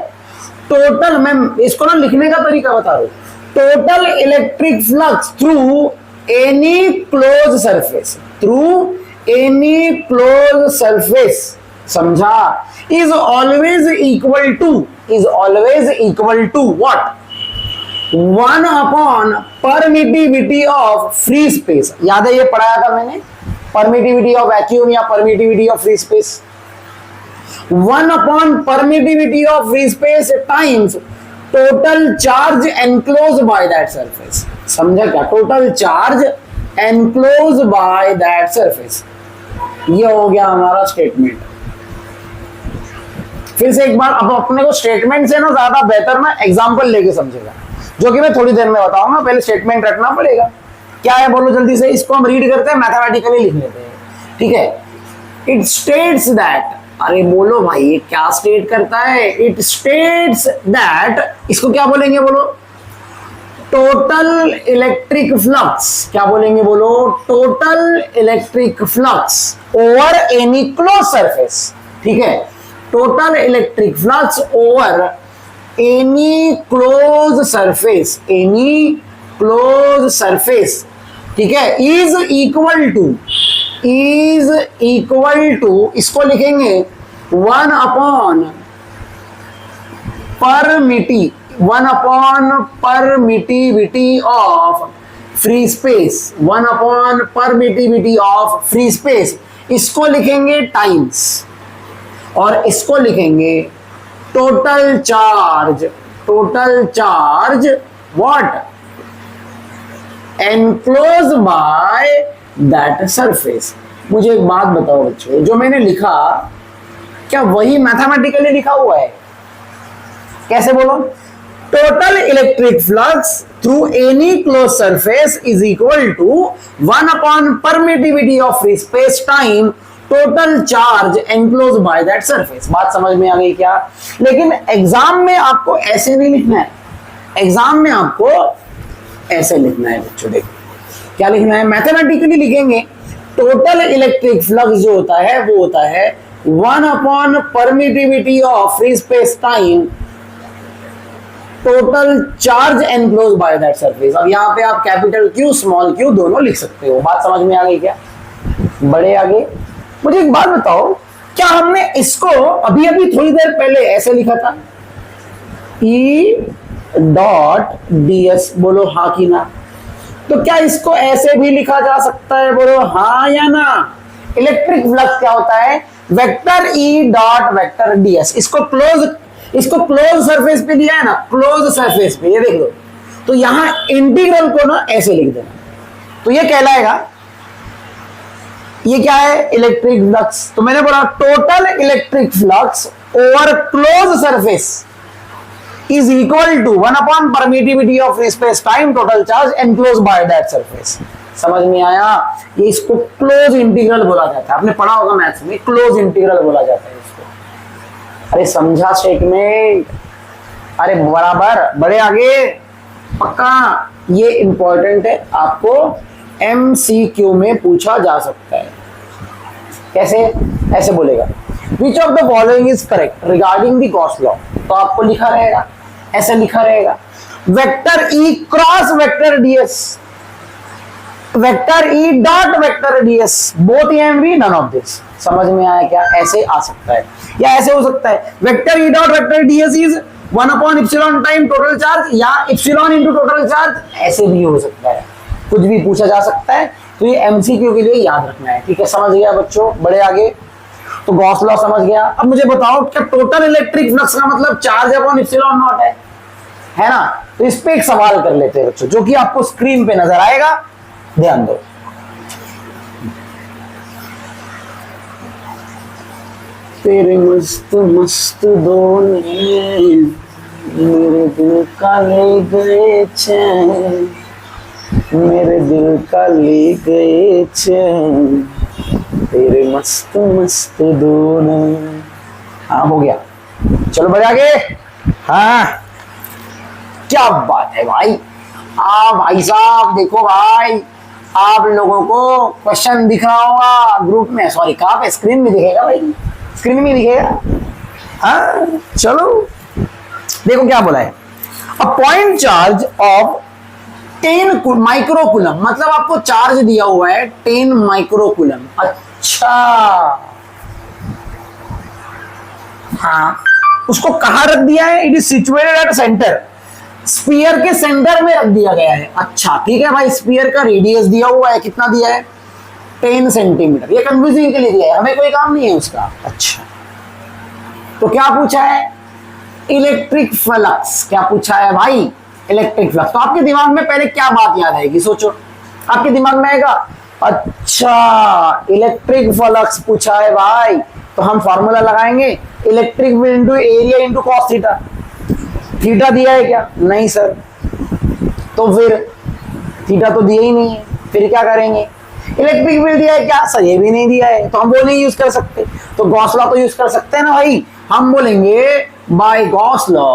टोटल? मैं इसको ना लिखने का तरीका बता रहा हूं। Total electric flux through any close surface, through any close surface, समझा, is always equal to what? 1 permittivity of free space. याद है ये पढ़ाया था मैंने, परमिटिविटी ऑफ वैक्यूम या permittivity of free space. 1 permittivity of free space times total charge enclose by that surface. समझा क्या? Total charge enclose by that surface. ये हो गया हमारा स्टेटमेंट। फिर से एक बार, अब अपने को स्टेटमेंट से ना ज्यादा बेहतर ना एग्जांपल लेके समझेगा, जो कि मैं थोड़ी देर में बताऊंगा। पहले स्टेटमेंट रखना पड़ेगा। क्या है बोलो जल्दी से? इसको हम रीड करते हैं, मैथमेटिकली लिख लेते हैं, ठीक है। इट स्टेट्स दैट, अरे बोलो भाई ये क्या स्टेट करता है? इट स्टेट्स दैट, इसको क्या बोलेंगे बोलो? Total electric flux. क्या बोलेंगे बोलो? Total electric flux over any close surface. ठीक है, total electric flux over any close surface, any close surface, ठीक है, इज इक्वल टू, इसको लिखेंगे one by permittivity of free space, one by permittivity of free space, इसको लिखेंगे टाइम्स, और इसको लिखेंगे total charge what enclose by that surface. मुझे एक बात बताओ बच्चों, जो मैंने लिखा क्या वही मैथमेटिकली लिखा हुआ है? कैसे बोलो? Total electric flux through any close surface is equal to one by permittivity of free space time total charge enclose by that surface. बात समझ में आ गई क्या? लेकिन एग्जाम में आपको ऐसे नहीं लिखना है, एग्जाम में आपको ऐसे लिखना है बच्चों। देखो क्या लिखना है, मैथमेटिकली लिखेंगे टोटल इलेक्ट्रिक फ्लक्स जो होता है वो होता है one by permittivity of free space time total charge enclose by that surface. अब यहाँ पे आप कैपिटल क्यू स्मॉल क्यू दोनों लिख सकते हो। बात समझ में आ गई क्या? बड़े आगे मुझे एक बात बताओ, क्या हमने इसको अभी अभी थोड़ी देर पहले ऐसे लिखा था E.ds? बोलो हाँ कि ना? तो क्या इसको ऐसे भी लिखा जा सकता है? बोलो हाँ या ना? इलेक्ट्रिक फ्लक्स क्या होता है? Vector E.ds। इसको क्लोज सरफेस पे दिया है ना, क्लोज सरफेस पे, ये देख लो। तो यहां इंटीग्रल को ना ऐसे लिख देना, तो ये कहलाएगा, ये क्या है? Electric flux. तो मैंने बोला total electric flux over close surface is equal to one by permittivity of free space time total charge enclose by that surface. समझ में आया? ये इसको क्लोज इंटीग्रल बोला जाता है, आपने पढ़ा होगा मैथ्स में, क्लोज इंटीग्रल बोला जाता है इसको। अरे समझा स्टेटमेंट? अरे बराबर, बड़े आगे पक्का। ये इंपॉर्टेंट है, आपको MCQ में पूछा जा सकता है। कैसे? ऐसे बोलेगा which of the following is correct regarding the Gauss law. तो आपको लिखा रहेगा, ऐसे लिखा रहेगा vector E cross vector ds, vector E dot vector ds, both EMV none of this. समझ में आया क्या? ऐसे आ सकता है, या ऐसे हो सकता है vector E dot vector ds is one by epsilon time total charge, या इप्सिलॉन इनटू टोटल चार्ज, ऐसे भी हो सकता है, कुछ भी पूछा जा सकता है। तो ये MCQ के लिए याद रखना है, ठीक है? समझ गया बच्चों? बड़े आगे तो गॉस लॉ समझ गया। अब मुझे बताओ क्या टोटल इलेक्ट्रिक फ्लक्स का मतलब चार्ज अपॉन इप्सिलॉन नॉट है ना? तो इस पे एक सवाल कर लेते हैं बच्चों, जो कि आपको स्क्रीन पे नजर आएगा, ध्यान दो। तेरे मस्त मस्त दोने मेरे दिल का ले गए चैन, मेरे दिल का ले गए चैन, तेरे मस्त मस्त दोनों। हाँ हो गया, चलो बढ़ आगे। हाँ क्या बात है भाई। भाई साहब देखो भाई, आप लोगों को क्वेश्चन दिख रहा होगा ग्रुप में, सॉरी कहाँ पे? स्क्रीन में दिखेगा भाई, स्क्रीन में दिखेगा। हाँ चलो देखो क्या बोला है, a point charge of 10 microcoulomb, मतलब आपको चार्ज दिया हुआ है 10 माइक्रोकूलम। अच्छा हाँ, उसको कहां रख दिया है? It is situated at centre, sphere के सेंटर में रख दिया गया है। अच्छा ठीक है भाई, स्फीयर का रेडियस दिया हुआ है, कितना दिया है? 10 सेंटीमीटर। ये कंफ्यूजिंग के लिए दिया है, हमें कोई काम नहीं है उसका। अच्छा तो क्या पूछा है? Electric flux. क्या पूछा है भाई? Electric flux. तो आपके दिमाग में पहले क्या बात याद आएगी? सोचो, आपके दिमाग में आएगा अच्छा इलेक्ट्रिक फ्लक्स पूछा है भाई, तो हम फॉर्मूला लगाएंगे electric field into area into cos theta. Theta दिया है क्या? नहीं सर। तो फिर थीटा तो दिया ही नहीं है, फिर क्या करेंगे? इलेक्ट्रिक फील्ड दिया है क्या? सर ये भी नहीं दिया है, तो हम वो नहीं यूज कर सकते। तो गॉस लॉ तो यूज कर सकते हैं ना भाई, हम बोलेंगे बाय गॉस लॉ।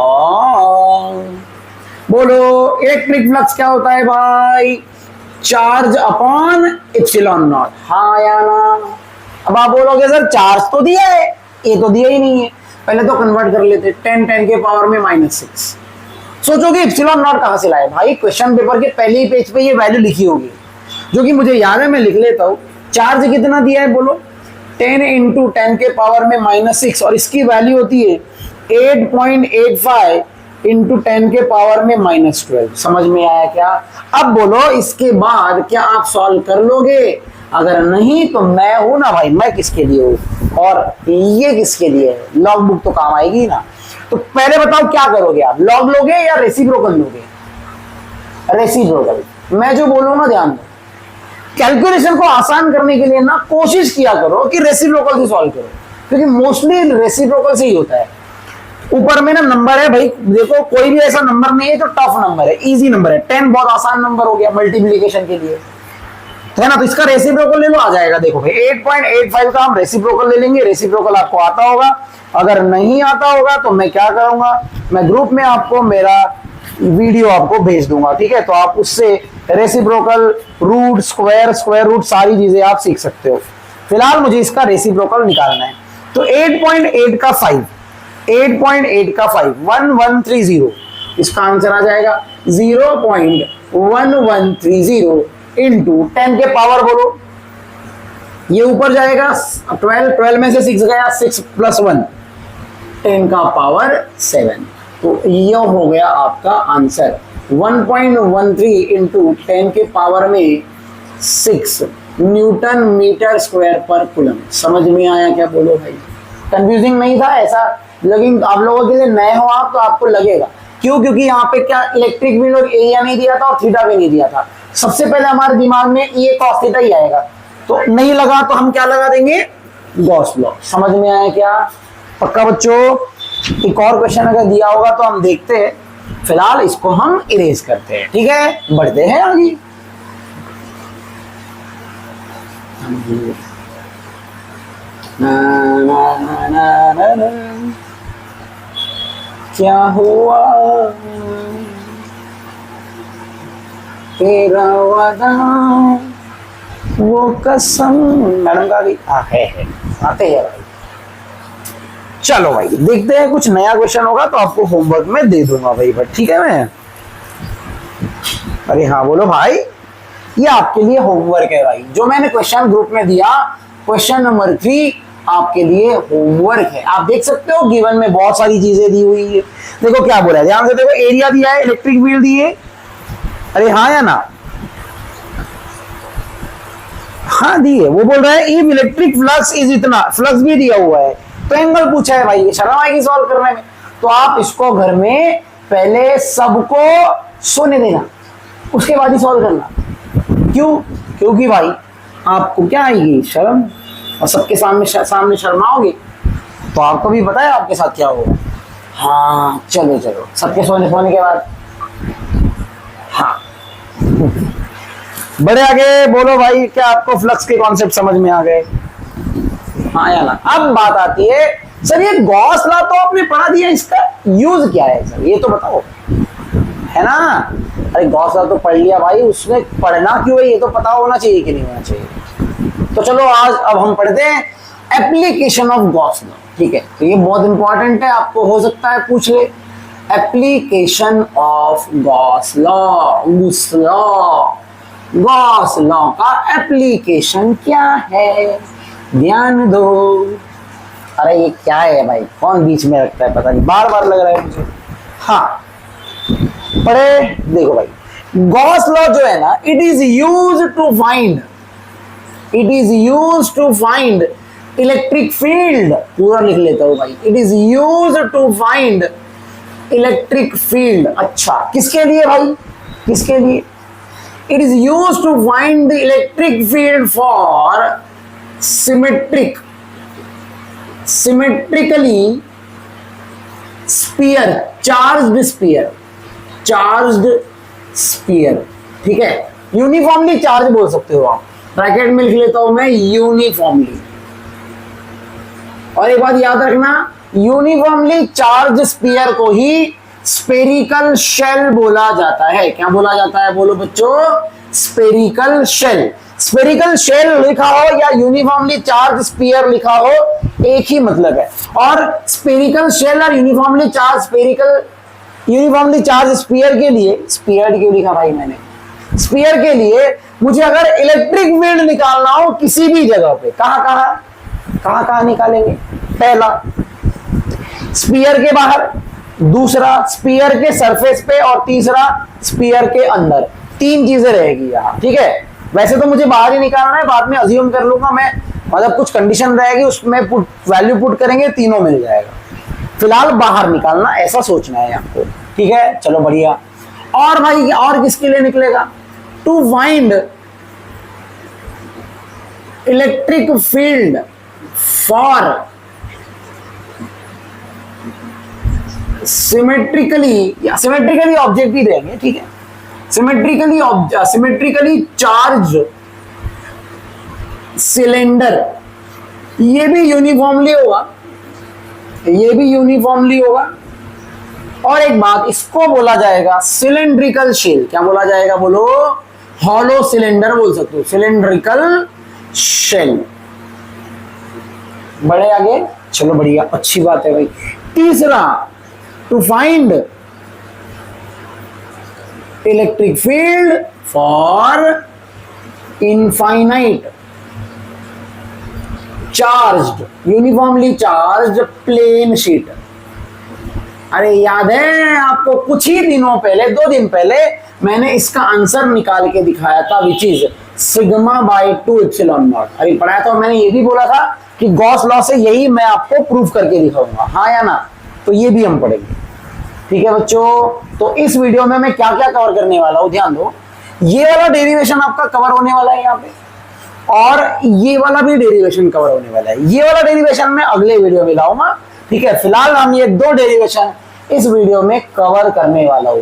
बोलो इलेक्ट्रिक फ्लक्स क्या होता है भाई? Charge upon epsilon not. हाँ या ना? अब आप बोलोगे सर चार्ज तो दिया है, ए तो दिया ही नहीं है, पहले तो कन्वर्ट कर लेते, 10 10 के पावर में -6। सोचो कि इप्सिलॉन नॉट कहां से लाए भाई, क्वेश्चन पेपर के पहले ही पेज पे ये वैल्यू लिखी होगी, जो कि मुझे याद है, मैं लिख लेता हूं। चार्ज कितना दिया है बोलो, 10 इंटू 10 के पावर में -6, और इसकी वैल्यू होती है 8.85 इंटू 10 के पावर में -12। समझ में आया क्या? अब बोलो इसके बाद क्या आप सॉल्व कर लोगे? अगर नहीं तो मैं हूं ना भाई, मैं किसके लिए हूं और ये किसके लिए है, लॉग बुक तो काम आएगी ना। तो पहले बताओ क्या करोगे आप, लॉग लोगे या रेसिप्रोकल लोगे? रेसिप्रोकल। मैं जो बोलूंगा ध्यान दो, कैलकुलेशन को आसान करने के लिए ना कोशिश किया करो कि रेसिप्रोकल से सॉल्व करो, क्योंकि मोस्टली रेसिप्रोकल से ही होता है। ऊपर में ना नंबर है भाई, देखो कोई भी ऐसा नंबर नहीं है जो टफ नंबर है, इजी नंबर है। 10 बहुत आसान नंबर हो गया मल्टीप्लिकेशन के लिए, है ना। तो इसका रेसिप्रोकल ले लो, आ जाएगा। देखो भाई 8.85 का हम रेसिप्रोकल ले लेंगे। रेसिप्रोकल आपको आता होगा, अगर नहीं आता होगा तो मैं क्या करूंगा, मैं ग्रुप में आपको मेरा वीडियो आपको भेज दूंगा, ठीक है। तो आप उससे रेसिप्रोकल, रूट, स्क्वायर रूट सारी चीजें आप सीख सकते हो। फिलहाल मुझे इसका रेसिप्रोकल निकालना है। तो 8.8 का 5, 8.8 का 5 1130, इसका आंसर आ जाएगा 0.1130 इंटू 10 के पावर बोलो, ये ऊपर जाएगा 12 में से 6 गया, 6 प्लस 1 10 का पावर 7। तो ये हो गया आपका आंसर 1.13 इंटू 10 के पावर में 6 न्यूटन मीटर स्क्वायर पर कूलम। समझ में आया क्या बोलो भाई? कंफ्यूजिंग नहीं था ऐसा? लेकिन आप लोगों के लिए नए हो आप तो आपको लगेगा, क्यों? क्योंकि यहाँ पे क्या इलेक्ट्रिक फील्ड और एरिया नहीं दिया था और थीटा भी नहीं दिया था। सबसे पहले हमारे दिमाग में ये कॉस थीटा ही आएगा, तो नहीं लगा तो हम क्या लगा देंगे, गॉस लॉ। समझ में आया क्या? पक्का बच्चों? एक और क्वेश्चन अगर दिया होगा तो हम देखते हैं, फिलहाल इसको हम इरेज करते हैं, ठीक है। बढ़ते हैं आगे। क्या हुआ तेरा वादा वो कसम। मैडम का भी है आते हैं भाई। चलो भाई देखते हैं, कुछ नया क्वेश्चन होगा तो आपको होमवर्क में दे दूंगा भाई, बट ठीक है मैं। अरे हाँ बोलो भाई, ये आपके लिए होमवर्क है भाई, जो मैंने क्वेश्चन ग्रुप में दिया। क्वेश्चन नंबर 3 आपके लिए होमवर्क है। आप देख सकते हो गिवन में बहुत सारी चीजें दी हुई है। देखो क्या बोला है, ध्यान से देखो। एरिया दिया है, इलेक्ट्रिक फील्ड दी है, अरे हाँ या ना? हाँ दी है। वो बोल रहा है इफ इलेक्ट्रिक फ्लक्स इज इतना, फ्लक्स भी दिया हुआ है, तो एंगल पूछा है भाई, शर्म आएगी सॉल्व करने में। तो आप इसको घर में पहले सबको सोने देना, उसके बाद ही सॉल्व करना। क्यों? क्योंकि भाई आपको क्या आएगी, शर्म, और सबके सामने शर्माओगे तो आपको भी पता है आपके साथ क्या होगा। हाँ चलो चलो, सबके सोने के बाद हाँ बड़े आगे बोलो भाई, क्या आपको फ्लक्स के कॉन्सेप्ट समझ में आ गए? हाँ या ना? अब बात आती है, सर ये गॉस लॉ तो आपने पढ़ा दिया, इसका यूज क्या है सर, ये तो बताओ, है ना? अरे गॉस लॉ तो पढ़ लिया भाई, उसमें पढ़ना क्यों है ये तो पता होना चाहिए कि नहीं होना चाहिए। तो चलो आज अब हम पढ़ते हैं एप्लीकेशन ऑफ गॉस लॉ, ठीक है। तो ये बहुत इंपॉर्टेंट है, आपको हो सकता है पूछ ले, application of Gauss law. Gauss law का एप्लीकेशन क्या है, ध्यान दो। अरे ये क्या है भाई, कौन बीच में रखता है, पता नहीं, बार बार लग रहा है मुझे। हाँ पढ़े, देखो भाई, गॉस लॉ जो है ना, it is use to find electric field. पूरा लिख लेता हूं भाई, it is use to find electric field. अच्छा किसके लिए भाई, किसके लिए? It is use to find the electric field for symmetrically sphere, charged sphere, ठीक है। यूनिफॉर्मली चार्ज बोल सकते हो आप, ब्रैकेट में लिख लेता हूं मैं यूनिफॉर्मली। और एक बात याद रखना, यूनिफॉर्मली चार्ज स्पीयर को ही स्पेरिकल शेल बोला जाता है। क्या बोला जाता है बोलो बच्चों? Spherical shell. स्पेरिकल शेल लिखा हो या यूनिफॉर्मली चार्ज स्फीयर लिखा हो, एक ही मतलब है। और स्पेरिकल शेल और यूनिफॉर्मली चार्ज स्फीयर के लिए, स्फीयर क्यों लिखा भाई मैंने? स्फीयर के लिए मुझे अगर इलेक्ट्रिक फील्ड निकालना हो किसी भी जगह पे, कहां निकालेंगे? पहला स्फीयर के बाहर, दूसरा स्फीयर के सरफेस पे, और तीसरा स्फीयर के अंदर। तीन चीजें रहेगी यहाँ, ठीक है। वैसे तो मुझे बाहर ही निकालना है, बाद में अज्यूम कर लूंगा मैं, मतलब कुछ कंडीशन रहेगी उसमें वैल्यू पुट करेंगे, तीनों मिल जाएगा। फिलहाल बाहर निकालना, ऐसा सोचना है आपको, ठीक है। चलो बढ़िया। और भाई और किसके लिए निकलेगा? To find electric field for symmetrically object ही देंगे, ठीक है। सिमेट्रिकली चार्ज सिलेंडर, ये भी यूनिफॉर्मली होगा, और एक बात, इसको बोला जाएगा सिलेंड्रिकल शेल। क्या बोला जाएगा बोलो? हॉलो सिलेंडर बोल सकते हो, सिलेंड्रिकल शेल। बड़े आगे, चलो बढ़िया, अच्छी बात है भाई। तीसरा, to find electric field for infinite charged, uniformly charged plane sheet. अरे याद है आपको, कुछ ही दिनों पहले, 2 दिन पहले मैंने इसका आंसर निकाल के दिखाया था, विच इज σ/2 एप्सिलॉन नॉट। अरे पढ़ाया था, मैंने ये भी बोला था कि गॉस लॉ से यही मैं आपको प्रूव करके दिखाऊंगा, हाँ या ना? तो ये भी हम पढ़ेंगे, ठीक है बच्चों। तो इस वीडियो में मैं क्या क्या कवर करने वाला हूं, ध्यान दो। ये वाला डेरिवेशन आपका कवर होने वाला है यहाँ पे, और ये वाला भी डेरिवेशन कवर होने वाला है। ये वाला डेरिवेशन मैं अगले वीडियो में लाऊंगा, ठीक है। फिलहाल हम ये 2 डेरिवेशन इस वीडियो में कवर करने वाला हूं।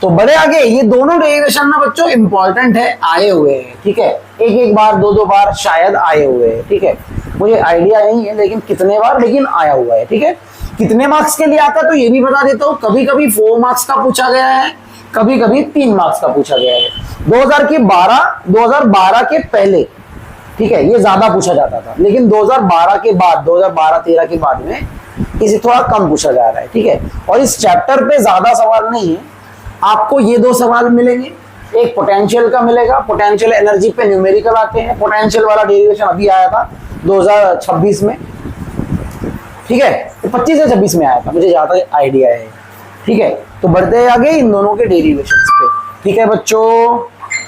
तो बड़े आगे, ये दोनों डेरिवेशन ना बच्चों इंपॉर्टेंट है, आए हुए हैं, ठीक है। एक बार 2 बार शायद आए हुए हैं, ठीक है। मुझे आइडिया नहीं है लेकिन कितने बार, लेकिन आया हुआ है, ठीक है। कितने मार्क्स के लिए आता है तो ये भी बता देता हूँ। कभी कभी 4 मार्क्स का पूछा गया है, कभी कभी 3 मार्क्स का पूछा गया है। 2012 के पहले, ठीक है, ये ज्यादा पूछा जाता था, लेकिन 2012 के बाद, 2012-13 के बाद में इसे थोड़ा कम पूछा जा रहा है, ठीक है। और इस चैप्टर पे ज्यादा सवाल नहीं है, आपको ये 2 सवाल मिलेंगे। एक पोटेंशियल का मिलेगा, पोटेंशियल एनर्जी पे न्यूमेरिकल आते हैं। पोटेंशियल वाला डेरिवेशन अभी आया था 2026 में, ठीक है। 25 से 26 में आया था, मुझे ज्यादा आइडिया है, ठीक है। तो बढ़ते आगे इन दोनों के डेरिवेशंस पे, ठीक है बच्चों।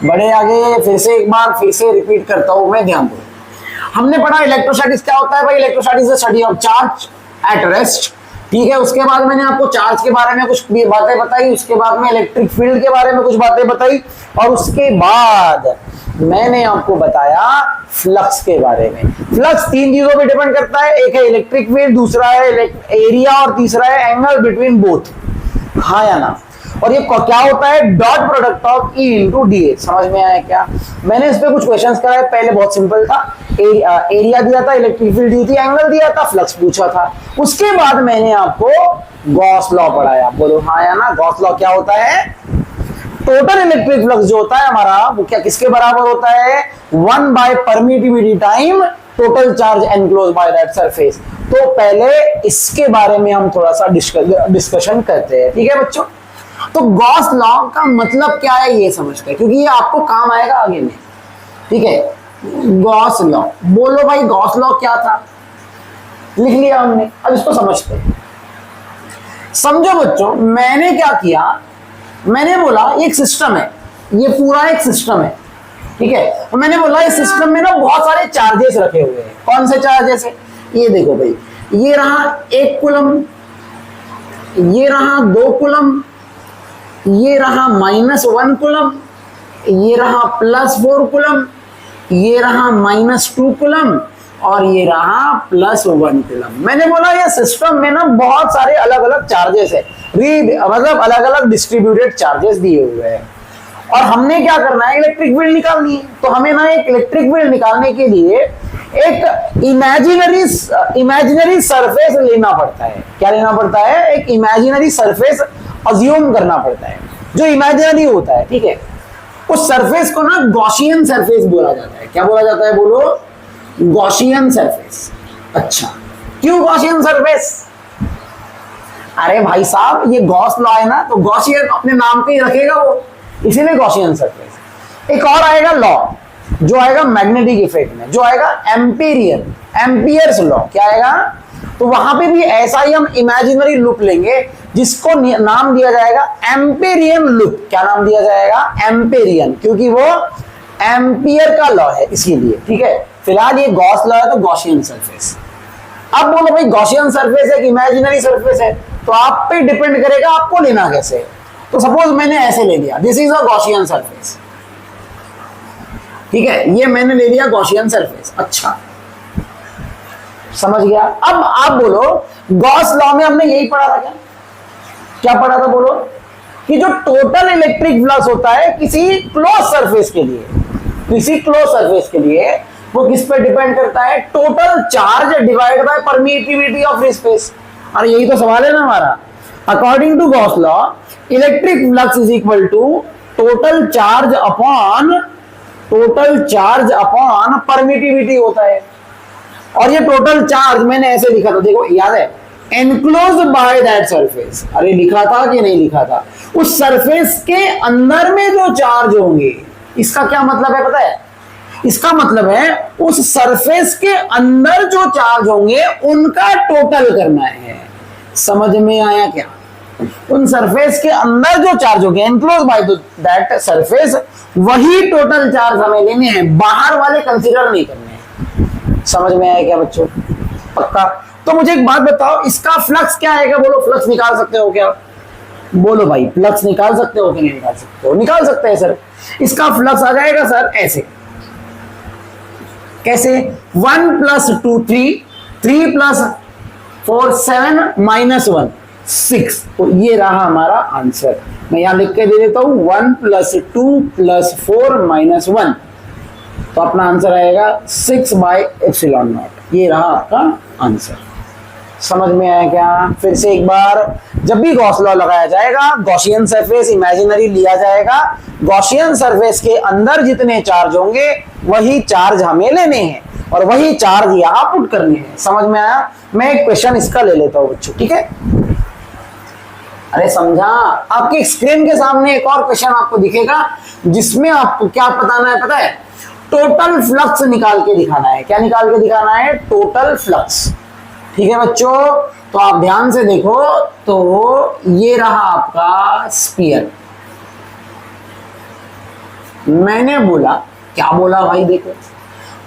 बड़े आगे फिर से रिपीट करता हूं मैं, ध्यान दो। हमने पढ़ा इलेक्ट्रोस्टैटिक्स क्या होता है भाई? Electrostatics is study of charge at rest, ठीक है। उसके बाद मैंने आपको चार्ज के बारे में कुछ बातें बताई, उसके बाद में इलेक्ट्रिक फील्ड के बारे में कुछ बातें बताई, और उसके बाद मैंने आपको बताया फ्लक्स के बारे में। फ्लक्स 3 चीजों पे डिपेंड करता है, एक है इलेक्ट्रिक फील्ड, दूसरा है एरिया, और तीसरा है एंगल बिटवीन बोथ, हाँ या ना? और ये क्या होता है? Dot product of E into D. समझ में आया क्या? मैंने इस पे कुछ क्वेश्चंस कराए, पहले बहुत सिंपल था, एरिया दिया था, इलेक्ट्रिक फील्ड दी थी, एंगल दिया था, फ्लक्स पूछा था। उसके बाद मैंने आपको गॉस लॉ पढ़ाया, बोलो हाँ या ना? गॉस लॉ क्या होता है? टोटल इलेक्ट्रिक फ्लक्स जो होता है हमारा, वो क्या किसके बराबर होता है? One by permittivity time total charge enclose by that surface. तो पहले इसके बारे में हम थोड़ा सा डिस्कशन करते हैं, ठीक है बच्चों। तो गॉस लॉ का मतलब क्या है ये समझते हैं, क्योंकि ये आपको काम आएगा आगे में, ठीक है। गॉस लॉ, बोलो भाई गॉस लॉ क्या था? लिख लिया हमने, अब इसको समझते हैं। समझो बच्चों, मैंने क्या किया, मैंने बोला एक सिस्टम है, ये पूरा एक सिस्टम है, ठीक है। तो मैंने बोला इस सिस्टम में ना बहुत सारे चार्जेस रखे हुए हैं। कौन से चार्जेस है? ये देखो भाई, ये रहा 1 कूलम, ये रहा 2 कूलम, ये रहा -1 कूलम, ये रहा +4 कूलम, ये रहा -2 कूलम, और ये रहा +1 कूलम। मैंने बोला ये सिस्टम में ना बहुत सारे अलग अलग चार्जेस है, मतलब अलग अलग डिस्ट्रीब्यूटेड चार्जेस दिए हुए हैं। और हमने क्या करना है? इलेक्ट्रिक फील्ड निकालनी है। तो हमें ना एक इलेक्ट्रिक फील्ड निकालने के लिए एक इमेजिनरी सरफेस लेना पड़ता है। क्या लेना पड़ता है? एक इमेजिनरी सरफेस अज्यूम करना पड़ता है, जो इमेजिनरी होता है, ठीक है। उस सरफेस को ना गॉसियन सरफेस बोला जाता है। क्या बोला जाता है बोलो? Gaussian surface. अच्छा, क्यों गॉसियन सरफेस? अरे भाई साहब, ये गॉस लॉ है ना, तो गॉसियन अपने नाम पे ही रखेगा वो, इसीलिए गॉसियन सरफेस। एक और आएगा लॉ, जो आएगा मैग्नेटिक इफेक्ट में, जो आएगा एम्पीरियन, एम्पियर्स लॉ। क्या आएगा? तो वहां पे भी ऐसा ही हम इमेजिनरी लूप लेंगे, जिसको नाम दिया जाएगा एम्पेरियन लूप। क्या नाम दिया जाएगा? एम्पेरियन, क्योंकि वो एम्पियर का लॉ है, इसीलिए, ठीक है। फिलहाल ये गॉस लॉ है, तो गॉसियन सरफेस। अब बोलो भाई, गॉसियन सरफेस एक इमेजिनरी सरफेस है, तो आप पे डिपेंड करेगा आपको लेना कैसे है। तो सपोज मैंने ऐसे ले लिया, this is a Gaussian surface, ठीक है, ये मैंने ले लिया गॉसियन सरफेस। अच्छा, समझ गया। अब आप बोलो, गॉस लॉ में हमने यही पढ़ा था क्या? क्या पढ़ा था बोलो? कि जो टोटल इलेक्ट्रिक फ्लक्स होता है किसी क्लोज सरफेस के लिए, किसी क्लोज सरफेस के लिए, वो किस पे डिपेंड करता है? Total charge divide by permittivity of free space. और यही तो सवाल है ना हमारा। According to Gauss law, electric flux is equal to total charge upon permittivity होता है। और ये टोटल चार्ज मैंने ऐसे लिखा था, देखो याद है, एनक्लोज बाय दैट सरफेस। अरे लिखा था कि नहीं लिखा था? उस सरफेस के अंदर में जो चार्ज होंगे, इसका क्या मतलब है पता है? इसका मतलब है उस सरफेस के अंदर जो चार्ज होंगे उनका टोटल करना है। समझ में आया क्या? उन सरफेस के अंदर जो चार्ज होंगे, एनक्लोज बाय दैट सरफेस, वही टोटल चार्ज हमें लेने हैं, बाहर वाले कंसीडर नहीं करने हैं। समझ में आया क्या बच्चों? पक्का? तो मुझे एक बात बताओ, इसका फ्लक्स क्या आएगा बोलो? फ्लक्स निकाल सकते हो क्या? बोलो भाई, फ्लक्स निकाल सकते हो कि नहीं निकाल सकते हो? निकाल सकते हैं सर। इसका फ्लक्स आ जाएगा सर ऐसे, कैसे? 1 + 2 3, 3 + 4 7, -1 6। तो ये रहा हमारा आंसर। मैं यहां लिख के दे देता हूं, 1 + 2 + 4 -1, तो अपना आंसर आएगा 6/ε0। ये रहा आपका आंसर। समझ में आया क्या? फिर से एक बार, जब भी गॉस लॉ लगाया जाएगा, गॉसियन सरफेस इमेजिनरी लिया जाएगा, गॉसियन सरफेस के अंदर जितने चार्ज होंगे वही चार्ज हमें लेने हैं और वही चार्ज यहां पुट करने हैं। समझ में आया? मैं एक क्वेश्चन इसका ले लेता हूं बच्चों, ठीक है? अरे समझा? आपकी स्क्रीन के सामने एक और क्वेश्चन आपको दिखेगा, जिसमें आपको क्या बताना है पता है? टोटल फ्लक्स निकाल के दिखाना है। क्या निकाल के दिखाना है? Total flux. ठीक है बच्चों, तो आप ध्यान से देखो, तो ये रहा आपका स्फीयर। मैंने बोला, क्या बोला भाई? देखो,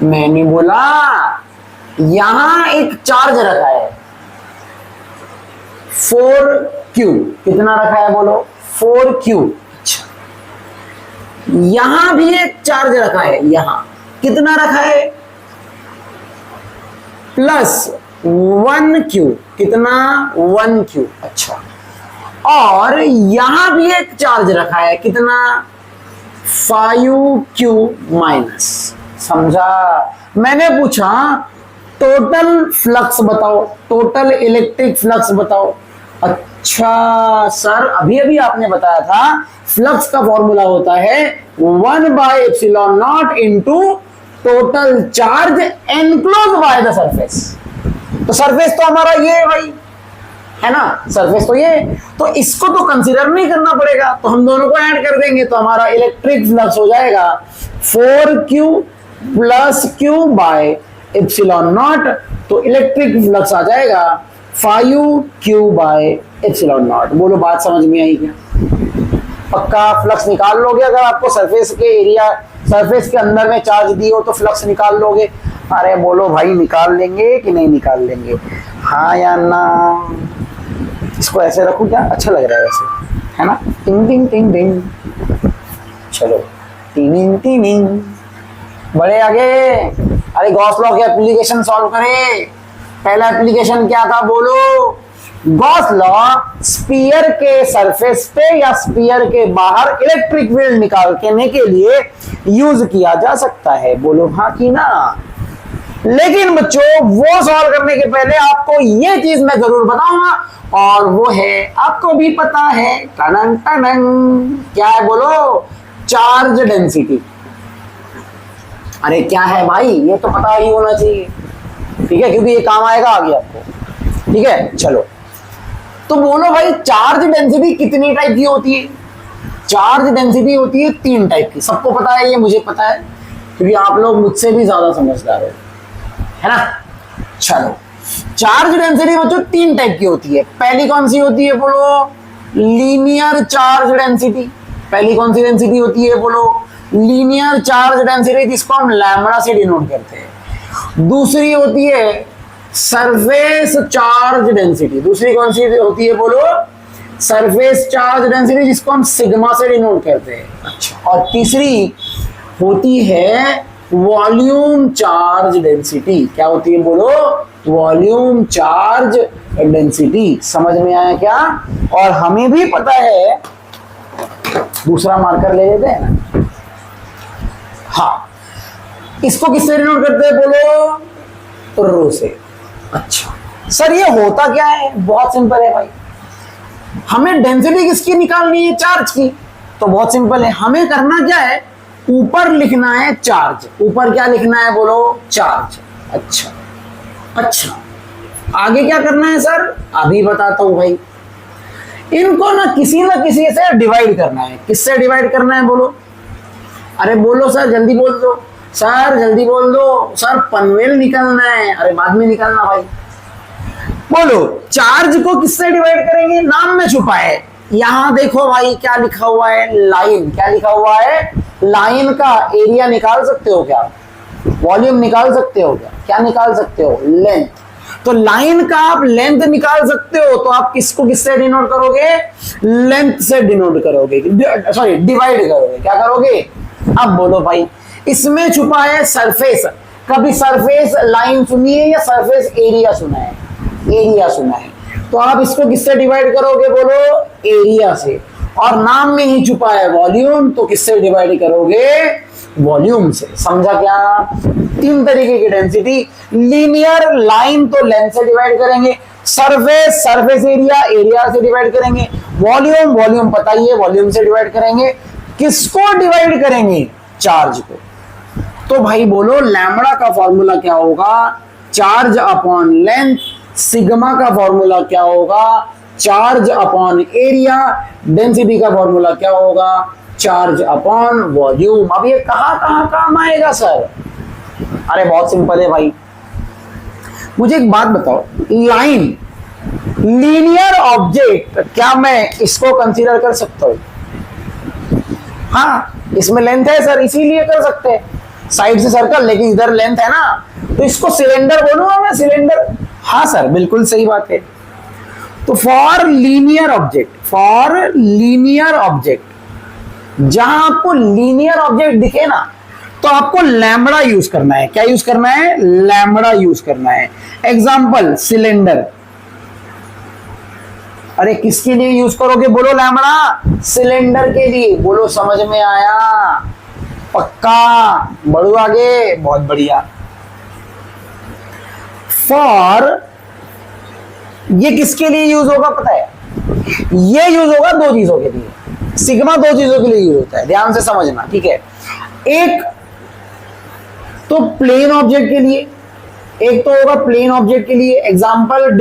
मैंने बोला यहां एक चार्ज रखा है 4Q। कितना रखा है बोलो? 4Q। अच्छा, यहां भी एक चार्ज रखा है, यहां कितना रखा है? +1Q। कितना? 1Q। अच्छा, और यहां भी एक चार्ज रखा है, कितना? 5Q-। समझा? मैंने पूछा टोटल फ्लक्स बताओ, टोटल इलेक्ट्रिक फ्लक्स बताओ। अच्छा सर, अभी अभी आपने बताया था फ्लक्स का फॉर्मूला होता है 1/ε0 into total charge enclose by the surface. तो सरफेस तो हमारा ये है भाई, है ना? सरफेस तो ये, तो इसको तो कंसीडर नहीं करना पड़ेगा, तो हम दोनों को ऐड कर देंगे, तो हमारा इलेक्ट्रिक फ्लक्स हो जाएगा 4Q + Q/ε0। तो इलेक्ट्रिक फ्लक्स आ जाएगा 5Q/ε0। बोलो, बात समझ में आई क्या? पक्का फ्लक्स निकाल लोगे? अगर आपको सरफेस के एरिया, सरफेस के अंदर में चार्ज दी हो तो फ्लक्स निकाल लोगे? अरे बोलो भाई, निकाल लेंगे कि नहीं निकाल लेंगे? हाँ या ना? इसको ऐसे रखूं क्या? अच्छा लग रहा है वैसे, है ना? टिंग टिंग टिंग टिंग। चलो, टिंग टिंग टिंग। बड़े आगे। अरे गॉस लॉ के एप्लीकेशन सॉल्व करें। पहला एप्लीकेशन क्या था बोलो? गॉस लॉ स्फीयर के सरफेस पे या स्फीयर के बाहर इलेक्ट्रिक फील्ड निकालने के लिए यूज किया जा सकता है। बोलो हाँ कि ना? लेकिन बच्चों वो सॉल्व करने के पहले आपको ये चीज मैं जरूर बताऊंगा और वो है, आपको भी पता है, टनन टनन, क्या है बोलो, चार्ज डेंसिटी। अरे क्या है भाई, ये तो पता ही होना चाहिए, ठीक है, क्योंकि ये काम आएगा आगे आपको, ठीक है। चलो तो बोलो भाई, चार्ज डेंसिटी कितनी टाइप की होती है? चार्ज डेंसिटी होती है 3 टाइप की। सबको पता है, ये मुझे पता है, क्योंकि आप लोग मुझसे भी ज्यादा समझदार हो, है ना। चलो, चार्ज डेंसिटी बच्चों 3 टाइप की होती है। पहली कौन सी होती है बोलो? Linear charge density. पहली कौन सी डेंसिटी होती है बोलो? लीनियर चार्ज डेंसिटी, जिसको हम लैम्बडा से डिनोट करते हैं। दूसरी होती है सरफेस चार्ज डेंसिटी। दूसरी कौन सी होती है बोलो? सरफेस चार्ज डेंसिटी, जिसको हम सिग्मा से डिनोट करते हैं। अच्छा, और तीसरी होती है वॉल्यूम चार्ज डेंसिटी। क्या होती है बोलो? Volume charge density. समझ में आया क्या? और हमें भी पता है, दूसरा मार्कर ले लेते हैं ना। हाँ, इसको किससे डिनोट करते हैं बोलो? रो से। अच्छा सर, ये होता क्या है? बहुत सिंपल है भाई, हमें डेंसिटी किसकी निकालनी है? चार्ज की। तो बहुत सिंपल है, हमें करना क्या है? ऊपर लिखना है चार्ज। ऊपर क्या लिखना है बोलो? चार्ज। अच्छा, आगे क्या करना है सर? अभी बताता हूं भाई। इनको ना किसी से डिवाइड करना है। किससे डिवाइड करना है बोलो? अरे बोलो सर, जल्दी बोल दो सर, जल्दी बोल दो सर, पनवेल निकलना है। अरे बाद में निकलना भाई, बोलो। चार्ज को किससे डिवाइड करेंगे? नाम में छुपा है। यहां देखो भाई, क्या लिखा हुआ है? लाइन। क्या लिखा हुआ है? लाइन का एरिया निकाल सकते हो क्या? वॉल्यूम निकाल सकते हो क्या? क्या निकाल सकते हो? लेंथ। तो लाइन का आप लेंथ निकाल सकते हो, तो आप किसको किससे डिनोट करोगे? लेंथ से डिनोट करोगे, सॉरी डिवाइड करोगे। क्या करोगे? अब बोलो भाई, इसमें छुपा है सरफेस। कभी सरफेस लाइन सुनी है या सरफेस एरिया सुना है? एरिया सुना है। तो आप इसको किससे डिवाइड करोगे बोलो? एरिया से। और नाम में ही छुपा है वॉल्यूम, तो किससे डिवाइड करोगे? वॉल्यूम से। समझा क्या? 3 तरीके की डेंसिटी। लीनियर लाइन तो लेंथ से डिवाइड करेंगे, सरफेस एरिया से डिवाइड करेंगे, वॉल्यूम पता ही है, वॉल्यूम से डिवाइड करेंगे। किसको डिवाइड करेंगे? चार्ज को। तो भाई बोलो, लैम्बडा का फॉर्मूला क्या होगा? Charge upon length. सिग्मा का फॉर्मूला क्या होगा? Charge upon area. डेंसिटी का फॉर्मूला क्या होगा? Charge upon volume. अब ये कहां काम आएगा सर? अरे बहुत सिंपल है भाई, मुझे एक बात बताओ, लाइन लीनियर ऑब्जेक्ट, क्या मैं इसको कंसीडर कर सकता हूं? हाँ, इसमें लेंथ है सर, इसीलिए कर सकते हैं, साइड से सर्कल, लेकिन इधर लेंथ है ना, तो इसको सिलेंडर बोलूंगा मैं, सिलेंडर। हाँ सर, बिल्कुल सही बात है। तो फॉर लीनियर ऑब्जेक्ट, जहां आपको लीनियर ऑब्जेक्ट दिखे ना, तो आपको लैम्बडा यूज करना है। क्या यूज करना है? लैम्बडा यूज करना है। Example, cylinder. अरे किसके लिए यूज करोगे बोलो लैम्बडा? सिलेंडर के लिए। बोलो समझ में आया? पक्का? बढ़ो आगे, बहुत बढ़िया। फॉर, ये किसके लिए यूज होगा पता है? ये यूज होगा 2 चीजों के लिए। सिग्मा 2 चीजों के लिए यूज होता है, ध्यान से समझना, ठीक है। एक तो प्लेन ऑब्जेक्ट के लिए, एक तो होगा प्लेन ऑब्जेक्ट के लिए, एग्जांपल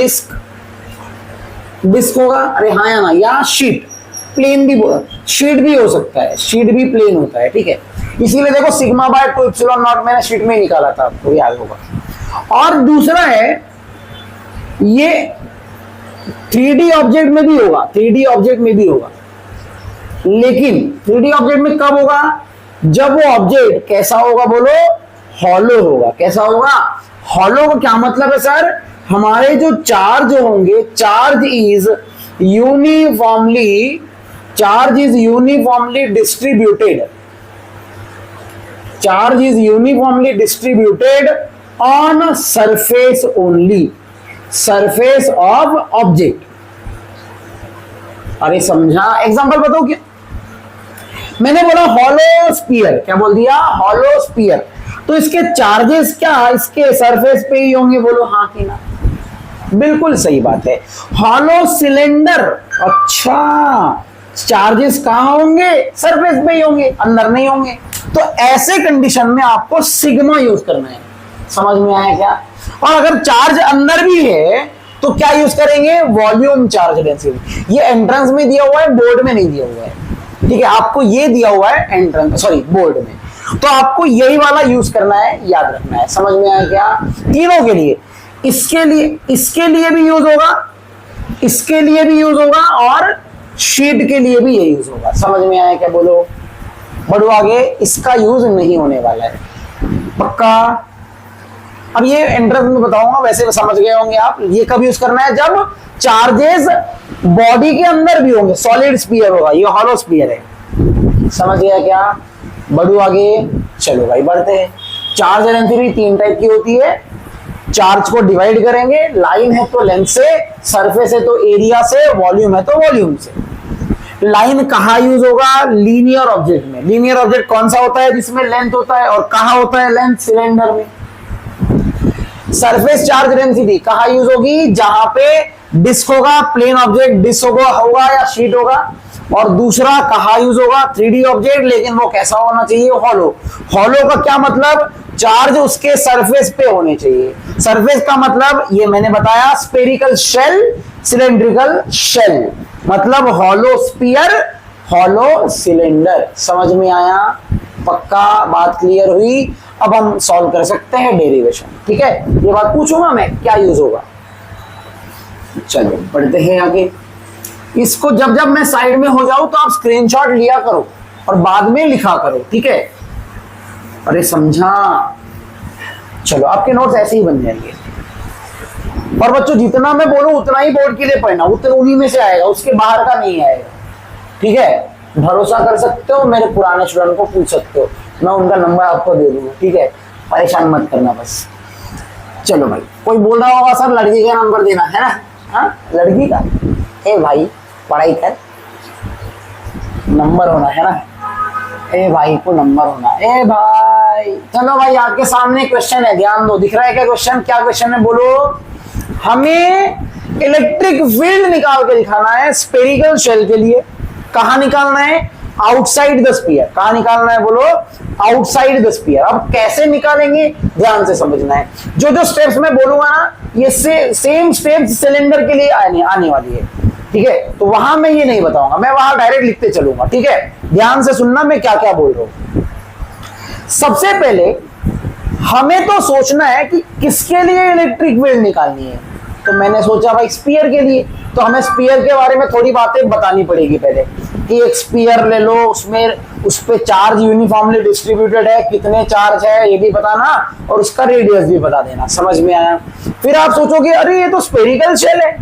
डिस्क होगा। अरे हाँ या ना, या शीट, प्लेन भी, शीट भी हो सकता है, शीट भी प्लेन होता है, ठीक है। इसीलिए देखो सिग्मा बाय 2 एप्सिलॉन नॉट मैंने शीट में निकाला था, आपको याद होगा। और दूसरा है, ये 3D ऑब्जेक्ट में भी होगा, 3D ऑब्जेक्ट में भी होगा, लेकिन 3D ऑब्जेक्ट में कब होगा? जब वो ऑब्जेक्ट कैसा होगा बोलो? हॉलो होगा। कैसा होगा? हॉलो का क्या मतलब है सर? हमारे जो चार्ज होंगे, charge is uniformly distributed, charge is uniformly distributed on surface only, surface of object. अरे समझा? एग्जांपल बताओ क्या? मैंने बोला हॉलो स्फीयर, क्या बोल दिया? Hollow sphere. तो इसके चार्जेस क्या इसके सरफेस पे ही होंगे? बोलो हाँ कि ना। बिल्कुल सही बात है। हॉलो सिलेंडर, अच्छा चार्जेस कहां होंगे? सरफेस पे ही होंगे, अंदर नहीं होंगे। तो ऐसे कंडीशन में आपको सिग्मा यूज करना है। समझ में आया क्या? और अगर चार्ज अंदर भी है तो क्या यूज करेंगे? Volume charge density. ये एंट्रेंस में दिया हुआ है, बोर्ड में नहीं दिया हुआ है। ठीक है, आपको ये दिया हुआ है एंट्रेंस सॉरी बोर्ड में, तो आपको यही वाला यूज करना है, याद रखना है। समझ में आया क्या? तीनों के लिए, इसके लिए भी यूज होगा, इसके लिए भी यूज होगा और शीट के लिए भी ये यूज होगा। समझ में आया क्या? बोलो। बढ़ो आगे, इसका यूज नहीं होने वाला है पक्का। अब ये एंट्रेंस में बताऊंगा, वैसे समझ गए होंगे आप। ये कब यूज करना है? जब चार्जेस बॉडी के अंदर भी होंगे, सॉलिड स्फीयर होगा, ये हॉलो स्फीयर है। समझ गया क्या? बढ़ो आगे, चलो भाई बढ़ते हैं। चार्ज डेंसिटी 3 टाइप की होती है। चार्ज को डिवाइड करेंगे, लाइन है तो लेंथ से, सरफेस है तो एरिया से, वॉल्यूम है तो वॉल्यूम से। लाइन कहाँ यूज होगा? लीनियर ऑब्जेक्ट में। लीनियर ऑब्जेक्ट कौन सा होता है? जिसमें लेंथ होता है। और कहाँ होता है लेंथ? सिलेंडर में। सरफेस चार्ज डेंसिटी कहाँ यूज होगी? जहां पे डिस्क होगा, प्लेन ऑब्जेक्ट डिस्क होगा या शीट होगा। और दूसरा कहाँ यूज होगा? 3D ऑब्जेक्ट, लेकिन वो कैसा होना चाहिए? हॉलो। हॉलो का क्या मतलब? चार्ज उसके सरफेस पे होने चाहिए। सरफेस का मतलब ये मैंने बताया, स्फेरिकल शेल, सिलेंड्रिकल शेल, मतलब हॉलो स्फीयर, हॉलो सिलेंडर। समझ में आया? पक्का बात क्लियर हुई? अब हम सॉल्व कर सकते हैं डेरिवेशन। ठीक है, ये बात पूछूंगा मैं क्या यूज होगा। चलो पढ़ते हैं आगे। इसको जब जब मैं साइड में हो जाऊं तो आप स्क्रीनशॉट लिया करो और बाद में लिखा करो। ठीक है, अरे समझा? चलो आपके नोट्स ऐसे ही बन जाएंगे। और बच्चों जितना मैं बोलूं उतना ही बोर्ड के लिए पढ़ना, उतना उन्हीं में से आएगा, उसके बाहर का नहीं आएगा। ठीक है, भरोसा कर सकते हो, मेरे पुराने स्टूडेंट को पूछ सकते हो, मैं उनका नंबर आपको दे दूंगा। ठीक है, परेशान मत करना बस। चलो भाई, कोई बोल रहा होगा सर लड़की का नंबर देना है ना? हाँ, लड़की का? ए भाई पढ़ाई कर, नंबर होना है ना? ए भाई को नंबर होना। ए भाई चलो भाई, आपके सामने क्वेश्चन है, ध्यान दो। दिख रहा है क्या क्वेश्चन? क्या क्वेश्चन है बोलो? हमें इलेक्ट्रिक फील्ड निकाल के दिखाना है स्फेरिकल शेल के लिए। कहां निकालना है? Outside the sphere. कहां निकालना है बोलो? Outside the sphere. अब कैसे निकालेंगे ध्यान से समझना है। जो जो स्टेप्स मैं बोलूंगा ना, ये सेम स्टेप्स सिलेंडर के लिए आने वाली है। ठीक है, तो वहां मैं ये नहीं बताऊंगा, मैं वहां डायरेक्ट लिखते चलूंगा। ठीक है, ध्यान से सुनना मैं क्या क्या बोल रहा हूं। सबसे पहले हमें तो सोचना है कि किसके लिए इलेक्ट्रिक फील्ड निकालनी है। तो मैंने सोचा भाई स्फीयर के लिए। तो हमें स्फीयर के बारे में थोड़ी बातें बतानी पड़ेगी पहले, कि एक स्फीयर ले लो, उसमें उस पे चार्ज यूनिफॉर्मली डिस्ट्रीब्यूटेड है, कितने चार्ज है ये भी बताना, और उसका रेडियस भी बता देना। समझ में आया? फिर आप सोचोगे अरे ये तो स्फेरिकल शेल है,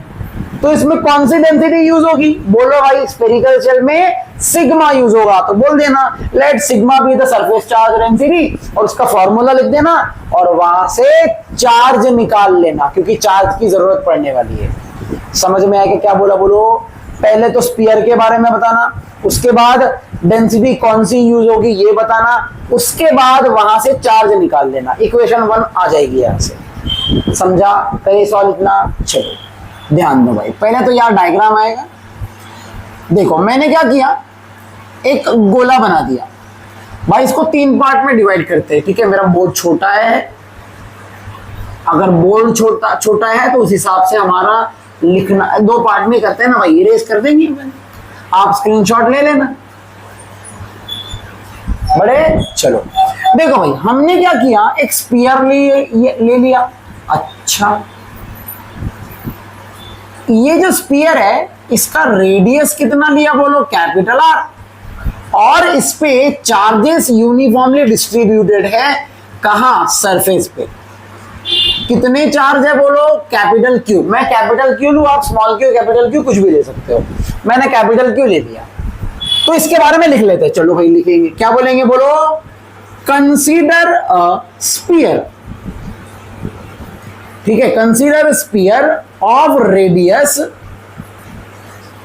तो इसमें कौन सी डेंसिटी यूज होगी? बोलो भाई स्फेरिकल शेल में सिग्मा यूज होगा। तो बोल देना let sigma be the surface charge density, और उसका फॉर्मूला लिख देना और वहां से चार्ज निकाल लेना, क्योंकि चार्ज की जरूरत पड़ने वाली है। समझ में आया कि क्या बोला? बोलो। पहले तो स्फीयर के बारे में बताना, उसके बाद डेंसिटी कौन सी यूज होगी ये बताना, उसके बाद वहां से चार्ज निकाल लेना। इक्वेशन 1 आ जाएगी यहां से। समझा? पहले सवाल इतना। चलो ध्यान दो भाई, पहले तो यार डायग्राम आएगा। देखो मैंने क्या किया, एक गोला बना दिया भाई। इसको 3 पार्ट में डिवाइड करते हैं। ठीक है, मेरा बोर्ड छोटा है, अगर बोर्ड छोटा है तो उस हिसाब से हमारा लिखना 2 पार्ट में करते हैं ना भाई, इरेज कर देंगे। आप स्क्रीनशॉट ले लेना बड़े। चलो देखो भाई, हमने क्या किया, एक स्फीयर ले लिया। अच्छा, ये जो स्फीयर है इसका रेडियस कितना लिया बोलो? Capital R. और इस पे चार्जेस यूनिफॉर्मली डिस्ट्रीब्यूटेड है। कहां? सरफेस पे। कितने चार्ज है बोलो? Capital Q. मैं कैपिटल क्यू लूं, आप स्मॉल क्यू, कैपिटल क्यू कुछ भी ले सकते हो। मैंने कैपिटल क्यू ले लिया, तो इसके बारे में लिख लेते हैं। चलो भाई लिखेंगे, क्या बोलेंगे बोलो? Consider a sphere. ठीक है, consider sphere of radius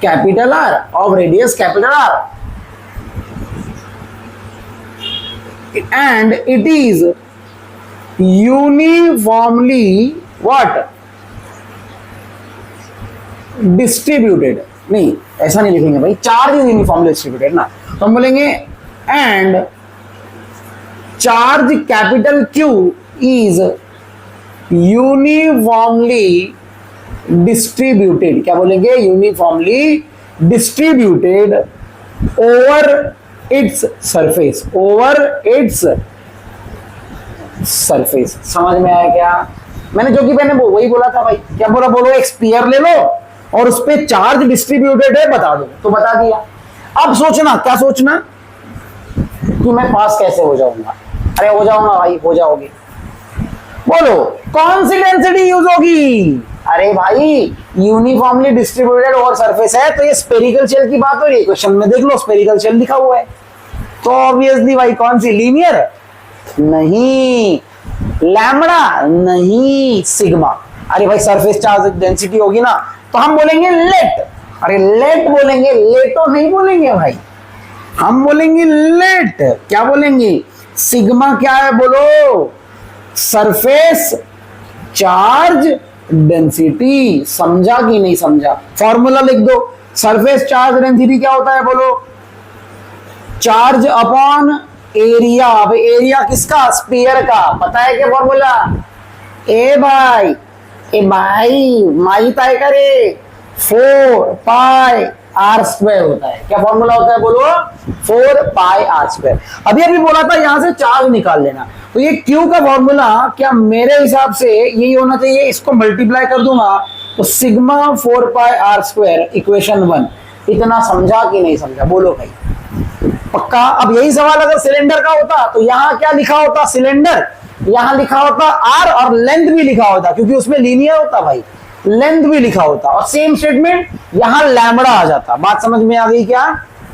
capital R, of radius capital R, and it is uniformly what distributed, नहीं ऐसा नहीं लिखेंगे भाई, चार्ज इज यूनिफॉर्मली डिस्ट्रीब्यूटेड ना, तो हम बोलेंगे and charge capital Q is uniformly distributed, क्या बोलेंगे, uniformly distributed over its surface, over its surface. समझ में आया क्या? मैंने जो कि मैंने वही बोला था भाई, क्या बोला, बोलो एक स्फीयर ले लो और उस पे चार्ज डिस्ट्रीब्यूटेड है बता दो, तो बता दिया। अब सोचना, क्या सोचना कि मैं पास कैसे हो जाऊंगा, अरे हो जाऊंगा भाई, हो जाओगे। बोलो कौन सी डेंसिटी यूज होगी, अरे भाई यूनिफॉर्मली डिस्ट्रीब्यूटेड ओवर सरफेस है तो ये स्फेरिकल शेल की बात हो रही है, क्वेश्चन में देख लो स्फेरिकल शेल लिखा हुआ है, तो ऑब्वियसली भाई कौन सी, लीनियर नहीं, लैम्बडा नहीं, सिग्मा। अरे भाई सरफेस चार्ज डेंसिटी होगी ना, तो हम बोलेंगे लेट, अरे लेट बोलेंगे, लेटो नहीं बोलेंगे भाई, हम बोलेंगे लेट। क्या बोलेंगे, सिग्मा क्या है बोलो, सरफेस चार्ज डेंसिटी। समझा कि नहीं समझा, फॉर्मूला लिख दो, सरफेस चार्ज डेंसिटी क्या होता है बोलो, चार्ज अपॉन एरिया। अब एरिया किसका, स्फीयर का, पता है क्या फॉर्मूला, ए भाई, ए भाई माई तय करे 4 पाई आर स्क्वायर होता है। क्या फॉर्मूला होता है बोलो, 4 पाई आर स्क्वायर। अभी अभी बोला था यहां से चार्ज निकाल लेना, तो ये क्यू का फॉर्मूला क्या मेरे हिसाब से यही होना चाहिए, इसको मल्टीप्लाई कर दूंगा तो sigma 4 pi R square equation 1। इतना समझा कि नहीं समझा, बोलो भाई पक्का। अब यही सवाल अगर सिलेंडर का होता तो यहां क्या लिखा होता, सिलेंडर, यहां लिखा होता आर और लेंथ भी लिखा होता, क्योंकि उसमें लीनियर होता भाई, लेंथ भी लिखा होता, और सेम स्टेटमेंट यहां लैम्बडा आ जाता। बात समझ में आ गई क्या,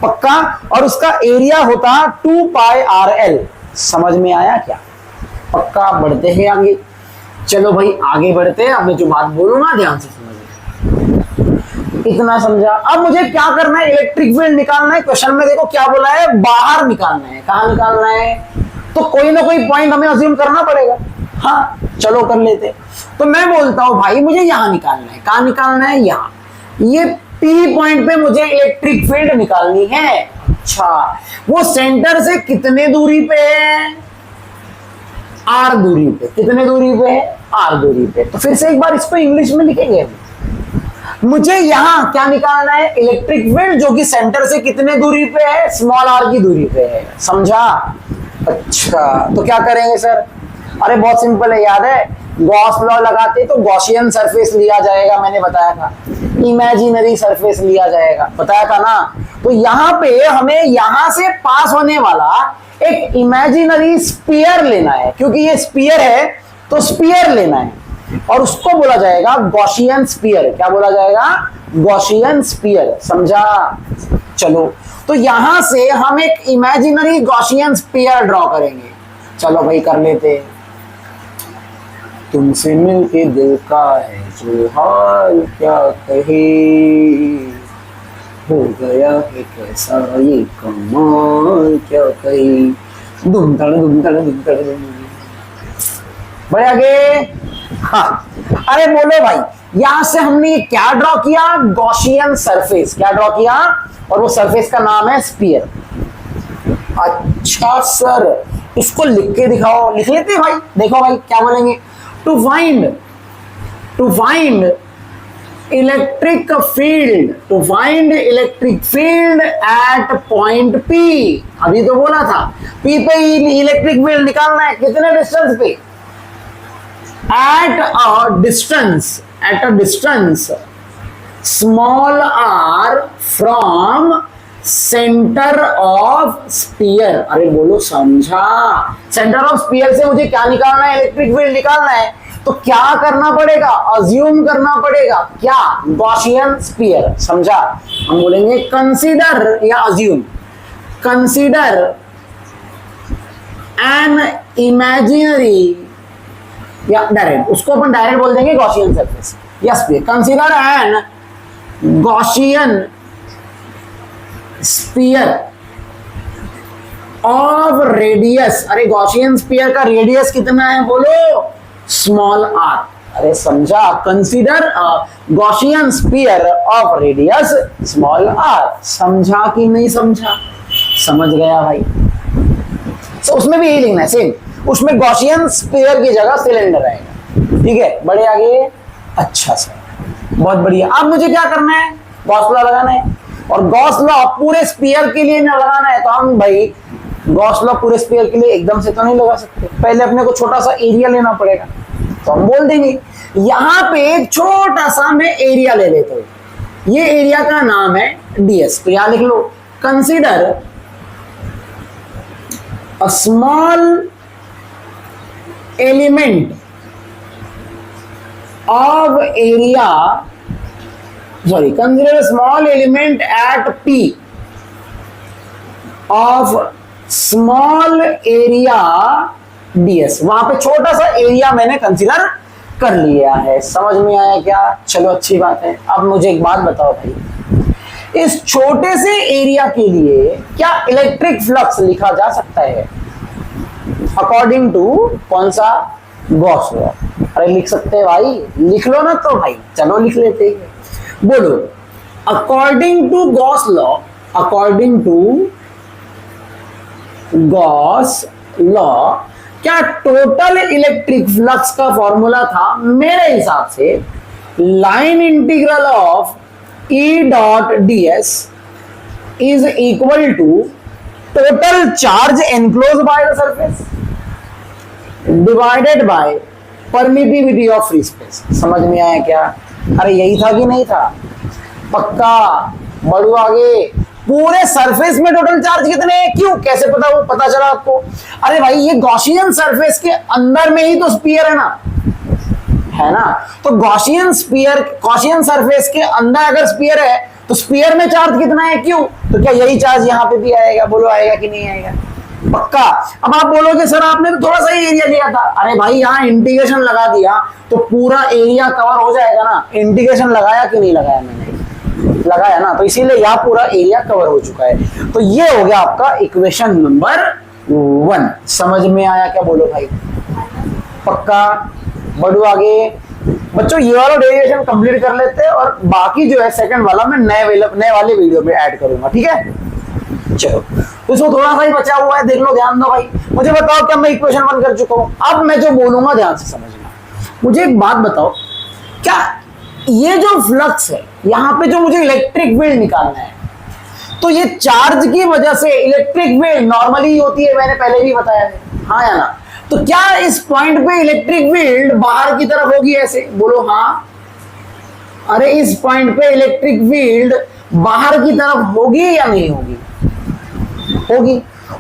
पक्का। और उसका एरिया होता 2 पाई आर एल। समझ में आया क्या, पक्का। बढ़ते हैं आगे, चलो भाई आगे बढ़ते हैं। अब मैं जो बात बोलूंगा ध्यान से समझिए, इतना समझा। अब मुझे क्या करना है, इलेक्ट्रिक फील्ड निकालना है। क्वेश्चन में देखो क्या बोला है, बाहर निकालना है। कहां निकालना है, तो कोई ना कोई पॉइंट हमें अज्यूम करना पड़ेगा। हाँ चलो कर लेते। तो मैं बोलता हूं भाई मुझे यहां निकालना है। कहां निकालना है, यहां, ये पी पॉइंट पे मुझे इलेक्ट्रिक फील्ड निकालनी है। अच्छा, वो सेंटर से कितने दूरी पे है, आर दूरी पे। कितने दूरी पे है, आर दूरी पे। तो फिर से एक बार इसको इंग्लिश में लिखेंगे। मुझे यहां क्या निकालना है, इलेक्ट्रिक फील्ड जो कि सेंटर से कितने दूरी पे है, स्मॉल आर की दूरी पे है। समझा। अच्छा तो क्या करेंगे सर, अरे बहुत सिंपल है, याद है गॉस लॉ लगाते तो गॉसियन सरफेस लिया जाएगा, मैंने बताया था, इमेजिनरी सरफेस लिया जाएगा, बताया था ना। तो यहाँ पे हमें यहां से पास होने वाला एक इमेजिनरी स्फीयर लेना है, क्योंकि ये स्फीयर है तो स्फीयर लेना है, और उसको बोला जाएगा गॉसियन स्फीयर। क्या बोला जाएगा, गॉसियन स्फीयर। समझा। चलो तो यहां से हम एक इमेजिनरी गॉसियन स्फीयर ड्रॉ करेंगे। चलो भाई कर लेते। तुमसे मिलके दिल का है जो हाल क्या कहे, हो गया है कैसा ये कमाल क्या कहे। दुम तड़ दुम तड़ दुम तड़ दुम। बढ़े आगे। हाँ अरे बोलो भाई, यहां से हमने ये क्या ड्रॉ किया, गॉसियन सरफेस। क्या ड्रॉ किया, और वो सरफेस का नाम है स्फीयर। अच्छा सर इसको लिख के दिखाओ। लिख लेते भाई। देखो भाई क्या बोलेंगे, to find electric field, to find electric field at point P. अभी तो बोला था पी पे इलेक्ट्रिक फील्ड निकालना है, कितने डिस्टेंस पे, at a distance small r from centre of sphere. अरे बोलो समझा। सेंटर ऑफ स्पीयर से मुझे क्या निकालना है, इलेक्ट्रिक फील्ड निकालना है, तो क्या करना पड़ेगा, अज्यूम करना पड़ेगा क्या, गॉसियन स्पीयर। समझा। हम बोलेंगे कंसीडर या अज्यूम, कंसीडर एन इमेजिनरी, या डायरेक्ट, उसको अपन डायरेक्ट बोल देंगे Gaussian surface. Yes please, consider an Gaussian sphere of radius, अरे गॉसियन स्फीयर का रेडियस कितना है बोलो, स्मॉल आर। अरे समझा, consider Gaussian sphere of radius small R. समझा कि नहीं समझा? समझ गया भाई। तो उसमें भी यही लिखना है सेम, उसमें गॉसियन स्फीयर की जगह सिलेंडर आएगा। ठीक है, बड़े आगे। अच्छा सर, बहुत बढ़िया। अब मुझे क्या करना है, गॉस लॉ लगाना है, और गॉस लॉ पूरे स्फीयर के लिए ना लगाना है तो हम भाई गॉस लॉ पूरे स्फीयर के लिए एकदम से तो नहीं लगा सकते, पहले अपने को छोटा सा एरिया लेना पड़ेगा। तो हम बोल देंगे यहां पे एक छोटा सा मैं एरिया ले लेता हूं, ये एरिया का नाम है ds। तो यहां लिख लो, consider a small element of area, sorry, consider a small element at P of small area ds। वहां पे छोटा सा एरिया मैंने कंसीडर कर लिया है। समझ में आया क्या? चलो अच्छी बात है। अब मुझे एक बात बताओ भाई, इस छोटे से एरिया के लिए क्या इलेक्ट्रिक फ्लक्स लिखा जा सकता है अकॉर्डिंग टू कौन सा, गॉस लॉ? अरे लिख सकते हैं भाई, लिख लो ना तो भाई, चलो लिख लेते हैं। बोलो, according to Gauss law, according to Gauss law क्या टोटल इलेक्ट्रिक फ्लक्स का फॉर्मूला था मेरे हिसाब से, line integral of E dot ds is equal to total charge enclose by the surface divided by permittivity of free space. समझ में आया क्या? अरे यही था कि नहीं था? पक्का? बढ़ो आगे। पूरे सरफेस में टोटल चार्ज कितने हैं? क्यों, कैसे पता, वो पता चला आपको? अरे भाई ये गॉसियन सरफेस के अंदर में ही तो स्फीयर है ना, है ना? तो गॉसियन स्फीयर, गॉसियन सरफेस के अंदर अगर स्फीयर है तो स्फीयर में चार्ज कितना है? क्यों? तो क्या यही चार्ज यहाँ पे भी आएगा? बोलो आएगा कि नहीं आएगा? पक्का। अब आप बोलोगे सर आपने तो थोड़ा सा ही एरिया लिया था। अरे भाई यहाँ इंटीग्रेशन लगा दिया तो पूरा एरिया कवर हो जाएगा ना। इंटीग्रेशन लगाया कि नहीं लगाया? मैंने लगाया ना, तो इसीलिए यहाँ पूरा एरिया कवर हो चुका है। तो ये हो गया आपका इक्वेशन नंबर 1। समझ में आया क्या? बोलो भाई। पक्का? बढ़ो आगे। बच्चों ये वाला डेरिवेशन कंप्लीट कर लेते हैं और बाकी जो है सेकंड वाला मैं नए वाले वीडियो में ऐड करूंगा। ठीक है, चलो। इसको थोड़ा सा ही बचा हुआ है, देख लो, ध्यान दो भाई। मुझे बताओ क्या मैं इक्वेशन 1 कर चुका हूं? अब मैं जो बोलूंगा ध्यान से समझना। मुझे एक बात बताओ, क्या ये जो फ्लक्स है यहां पे जो मुझे इलेक्ट्रिक फील्ड निकालना है, तो ये चार्ज की वजह से इलेक्ट्रिक फील्ड नॉर्मली होती है, मैंने पहले भी बताया है, हाँ या ना? तो क्या इस पॉइंट पे इलेक्ट्रिक फील्ड बाहर की तरफ होगी ऐसे? बोलो हाँ। अरे इस पॉइंट पे इलेक्ट्रिक फील्ड बाहर की तरफ होगी या नहीं होगी? होगी।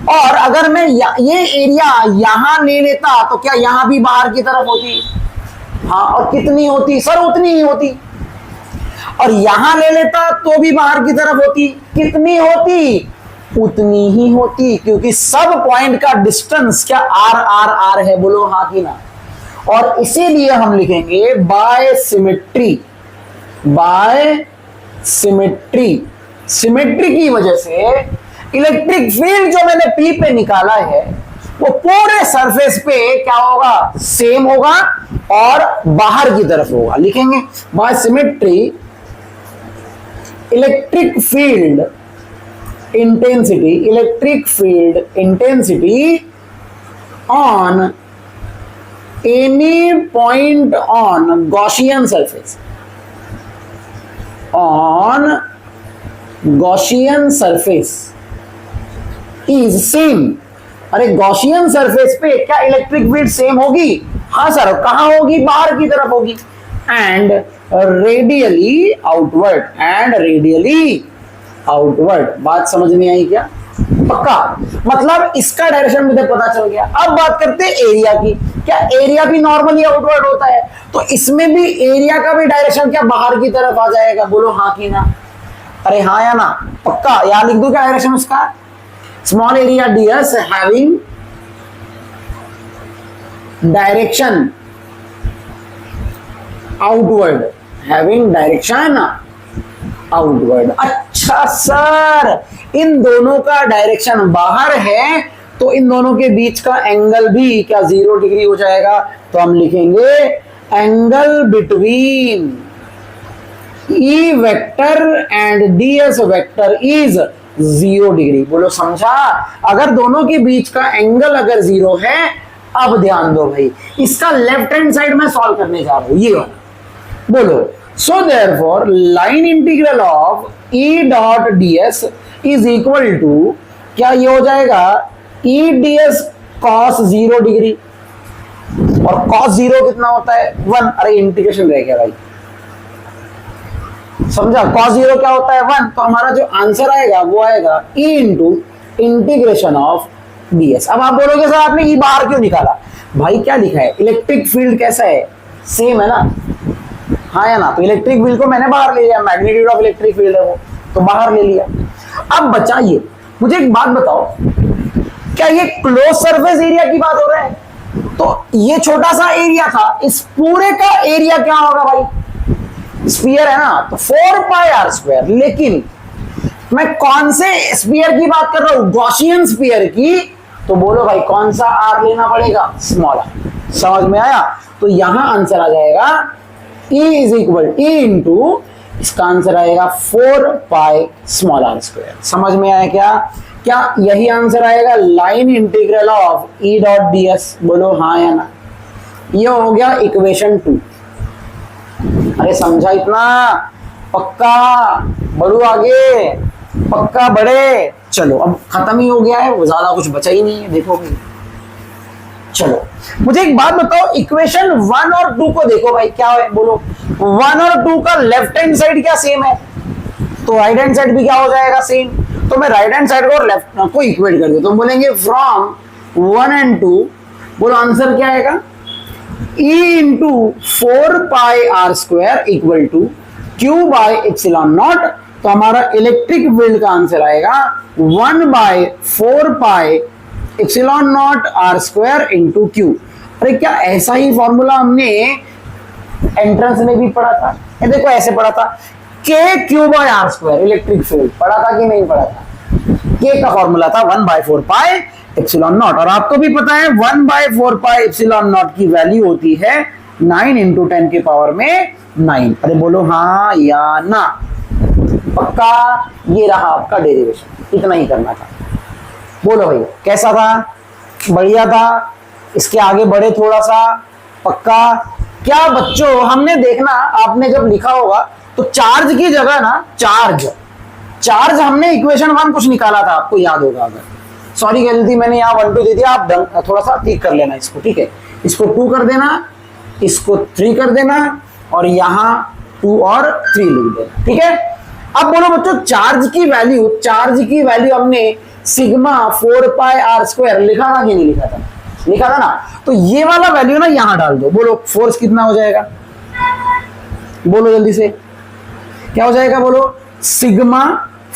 और अगर मैं ये एरिया यहां ले लेता तो क्या यहां भी बाहर की तरफ होती? हाँ। और कितनी होती सर? उतनी ही होती। और यहां ले लेता तो भी बाहर की तरफ होती। कितनी होती? उतनी ही होती, क्योंकि सब पॉइंट का डिस्टेंस क्या आर आर आर है? बोलो हाँ कि ना? और इसीलिए हम लिखेंगे by symmetry. By symmetry, symmetry की वजह से इलेक्ट्रिक फील्ड जो मैंने पी पे निकाला है वो पूरे सरफेस पे क्या होगा? सेम होगा और बाहर की तरफ होगा। लिखेंगे by symmetry electric field intensity, electric field intensity on any point on Gaussian surface, on Gaussian surface is same. अरे गॉसियन सरफेस पे क्या इलेक्ट्रिक फील्ड सेम होगी? हाँ सर। कहां होगी? बाहर की तरफ होगी। And radially outward, and radially outward. बात समझ में आई क्या? पक्का? मतलब इसका डायरेक्शन मुझे पता चल गया। अब बात करते हैं एरिया की। क्या एरिया भी नॉर्मली आउटवर्ड होता है? तो इसमें भी एरिया का भी डायरेक्शन क्या बाहर की तरफ आ जाएगा? बोलो हाँ कि ना? अरे हाँ या ना? पक्का? यहां लिख दो क्या डायरेक्शन उसका? Small area ds having direction outward, having direction outward. अच्छा सर, इन दोनों का डायरेक्शन बाहर है तो इन दोनों के बीच का एंगल भी क्या 0 डिग्री हो जाएगा। तो हम लिखेंगे angle between E vector and DS vector is 0 degree. बोलो समझा। अगर दोनों के बीच का एंगल अगर 0 है, अब ध्यान दो भाई, इसका लेफ्ट हैंड साइड में सॉल्व करने जा रहा हूं, ये वाला। बोलो so therefore line integral of E dot ds is equal to, क्या ये हो जाएगा ई डीएस कॉस 0 डिग्री। और कॉस 0 कितना होता है 1। अरे इंटीग्रेशन रह गया भाई, समझा। cos 0 क्या होता है 1। तो हमारा जो आंसर आएगा वो आएगा e into integration of ds। अब आप बोलोगे सर आपने e बाहर क्यों निकाला। भाई क्या लिखा है, इलेक्ट्रिक फील्ड कैसा है, सेम है ना, हाँ या ना। तो इलेक्ट्रिक फील्ड को मैंने बाहर ले लिया, मैग्नीट्यूड ऑफ इलेक्ट्रिक फील्ड है वो, तो बाहर ले लिया। अब बचाइए, मुझे एक बात बताओ, क्या ये क्लोज सरफेस एरिया की बात हो रहा है। तो ये छोटा सा एरिया था, इस पूरे का एरिया क्या होगा भाई, स्फीयर है ना, तो 4 पाई आर स्क्वायर। लेकिन मैं कौन से स्फीयर की बात कर रहा हूं, गॉसियन स्फीयर की। तो बोलो भाई कौन सा आर लेना पड़ेगा, स्मॉल आर। समझ में आया। तो यहां आंसर आ जाएगा E is equal E into, इसका आंसर आएगा 4 पाई स्मॉल आर स्क्वायर। समझ में आया क्या यही आंसर आएगा line integral of E dot ds। बोलो हाँ या ना। ये हो गया इक्वेशन 2। अरे समझा इतना, पक्का बढ़ो आगे, पक्का बढ़े। चलो अब खत्म ही हो गया है, वो ज्यादा कुछ बचा ही नहीं है, देखो भाई। चलो मुझे एक बात बताओ, इक्वेशन 1 और 2 को देखो भाई, क्या है बोलो। 1 और 2 का लेफ्ट हैंड साइड क्या सेम है, तो राइट हैंड साइड भी क्या हो जाएगा सेम। तो मैं राइट हैंड साइड को और लेफ्ट को इक्वेट कर दूं, तो बोलेंगे फ्रॉम 1 एंड 2, बोलो आंसर क्या आएगा E into 4 pi R square equal to Q by epsilon naught. तो हमारा इलेक्ट्रिक फील्ड का आंसर आएगा 1 by 4 pi epsilon naught R square into Q। अरे क्या ऐसा ही फॉर्मूला हमने एंट्रेंस में भी पढ़ा था। ये देखो ऐसे पढ़ा था, K Q by R square electric field, पढ़ा था कि नहीं पढ़ा था। K का फॉर्मूला था 1 बाय 4 पाई एप्सिलॉन नॉट। और आपको भी पता है 1 बाय 4 पाई एप्सिलॉन नॉट की वैल्यू होती है 9 इंटू 10 के पावर में 9। अरे बोलो हाँ या ना, पक्का। ये रहा आपका डेरिवेशन, इतना ही करना था। बोलो भाई कैसा था, बढ़िया था, इसके आगे बढ़े थोड़ा सा, पक्का। क्या बच्चों हमने देखना, आपने जब लिखा होगा तो चार्ज की जगह ना, चार्ज हमने इक्वेशन 1 कुछ निकाला था, आपको याद होगा। अगर सॉरी गलती मैंने यहाँ 1 2 दे दिया, आप थोड़ा सा ठीक कर लेना इसको, ठीक है। इसको 2 कर देना, इसको 3 कर देना, और यहाँ 2 और 3 लिख देना, ठीक है। अब बोलो बच्चों चार्ज की वैल्यू हमने सिग्मा 4 पाई आर स्क्वायर लिखा था कि नहीं लिखा था, लिखा था ना। तो ये वाला वैल्यू ना यहाँ डाल दो। बोलो फोर्स कितना हो जाएगा, बोलो जल्दी से, क्या हो जाएगा बोलो। Sigma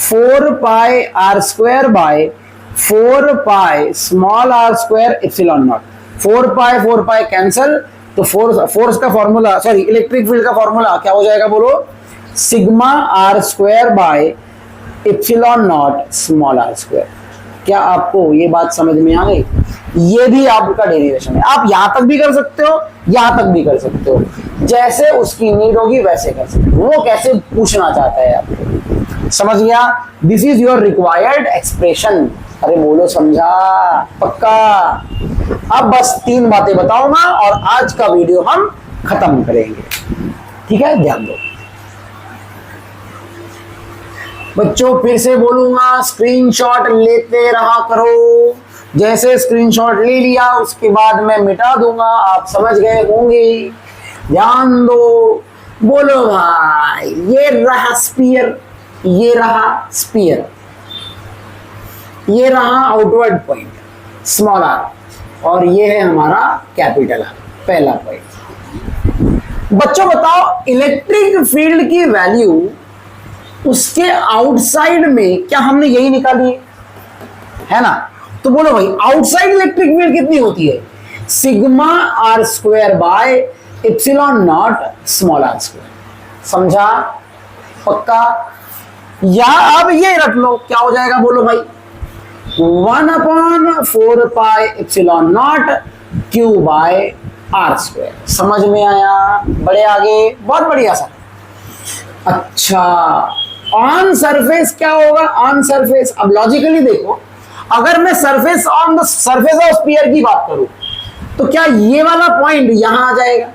4 pi R square by 4 pi small R square epsilon naught. 4 pi cancel, तो फोर्स का फॉर्मूला, सॉरी इलेक्ट्रिक फील्ड का फॉर्मूला क्या हो जाएगा बोलो, sigma R square by epsilon naught small R square. क्या आपको ये बात समझ में आ गई। ये भी आपका डेरिवेशन है, आप यहां तक भी कर सकते हो, यहां तक भी कर सकते हो, जैसे उसकी नीड होगी वैसे कर सकते हो। वो कैसे पूछना चाहता है आपको, समझ गया। This is your required expression. अरे बोलो समझा, पक्का। अब बस 3 बातें बताऊंगा और आज का वीडियो हम खत्म करेंगे, ठीक है। ध्यान दो बच्चों, फिर से बोलूंगा, स्क्रीनशॉट लेते रहा करो। जैसे स्क्रीनशॉट ले लिया उसके बाद मैं मिटा दूंगा, आप समझ गए होंगे। ध्यान दो, बोलो भाई, ये रहा स्फीयर, ये रहा स्फीयर, ये रहा आउटवर्ड पॉइंट स्मॉल आर, और ये है हमारा कैपिटल आर, पहला पॉइंट। बच्चों बताओ इलेक्ट्रिक फील्ड की वैल्यू उसके आउटसाइड में क्या हमने यही निकाली है ना। तो बोलो भाई आउटसाइड इलेक्ट्रिक फील्ड कितनी होती है, sigma R square by epsilon naught small R square. समझा, पक्का। या अब ये रख लो, क्या हो जाएगा बोलो भाई, 1/4πε0 Q बाय आर स्क्वायर। समझ में आया? बड़े आगे, बहुत बढ़िया सर। अच्छा, ऑन सरफेस क्या होगा? ऑन सरफेस, अब लॉजिकली देखो, अगर मैं surface on the surface of sphere की बात करूं तो क्या ये वाला पॉइंट यहां आ जाएगा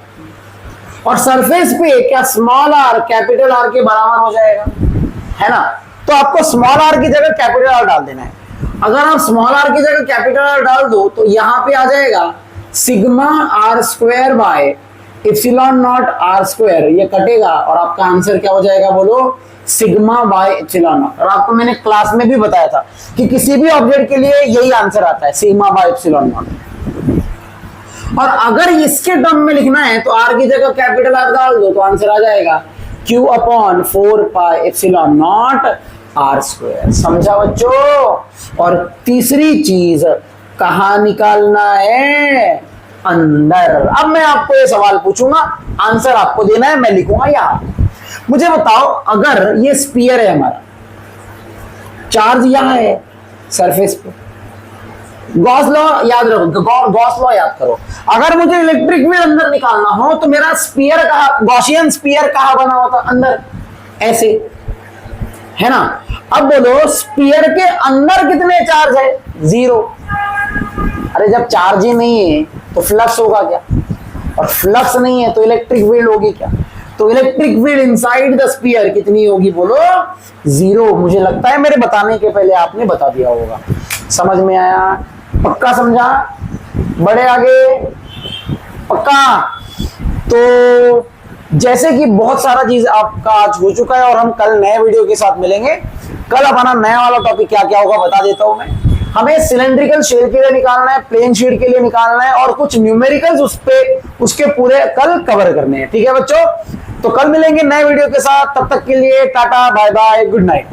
और सरफेस पे क्या स्मॉल आर कैपिटल आर के बराबर हो जाएगा, है ना? तो आपको स्मॉल आर की जगह कैपिटल आर डाल देना है। अगर आप स्मॉल आर की जगह कैपिटल आर डाल दो तो यहां पे आ जाएगा sigma R square by epsilon naught R square, ये कटेगा और आपका आंसर क्या हो जाएगा बोलो? Sigma by epsilon naught. और आपको मैंने क्लास में भी बताया था कि किसी भी ऑब्जेक्ट के लिए यही आंसर आता है, सिग्मा बाय एप्सिलॉन नॉट। और अगर इसके टर्म में लिखना है तो आर की जगह कैपिटल आर डाल दो तो आंसर आ जाएगा Q अपॉन 4πε0 आर स्क्वायर। समझा बच्चों? और तीसरी चीज कहां निकालना है? अंदर। अब मैं आपको ये सवाल पूछूंगा, आंसर आपको देना है, मैं लिखूंगा यहां। मुझे बताओ, अगर ये स्फीयर है हमारा, चार्ज यहां है सरफेस पे, गॉस लॉ याद रखो, गॉस लॉ याद करो। अगर मुझे इलेक्ट्रिक फील्ड अंदर निकालना हो तो मेरा स्फीयर कहां, गॉसियन स्फीयर कहां बना होता? अंदर, ऐसे, है ना? अब बोलो, स्फीयर के अंदर कितने चार्ज है? 0। अरे जब चार्ज ही नहीं है तो फ्लक्स होगा क्या? और फ्लक्स नहीं है तो इलेक्ट्रिक फील्ड होगी क्या? तो electric field inside the sphere कितनी होगी बोलो? 0। मुझे लगता है मेरे बताने के पहले आपने बता दिया होगा। समझ में आया? पक्का समझा? बड़े आगे, पक्का? तो जैसे कि बहुत सारा चीज आपका आज हो चुका है और हम कल नए वीडियो के साथ मिलेंगे। कल अपना नया वाला टॉपिक क्या क्या होगा बता देता हूं मैं। हमें सिलेंड्रिकल शेल के लिए निकालना है, प्लेन शीट के लिए निकालना है और कुछ न्यूमेरिकल्स उसके पूरे कल कवर करने हैं। ठीक है बच्चों? तो कल मिलेंगे नए वीडियो के साथ। तब तक के लिए tata, bye bye, good night.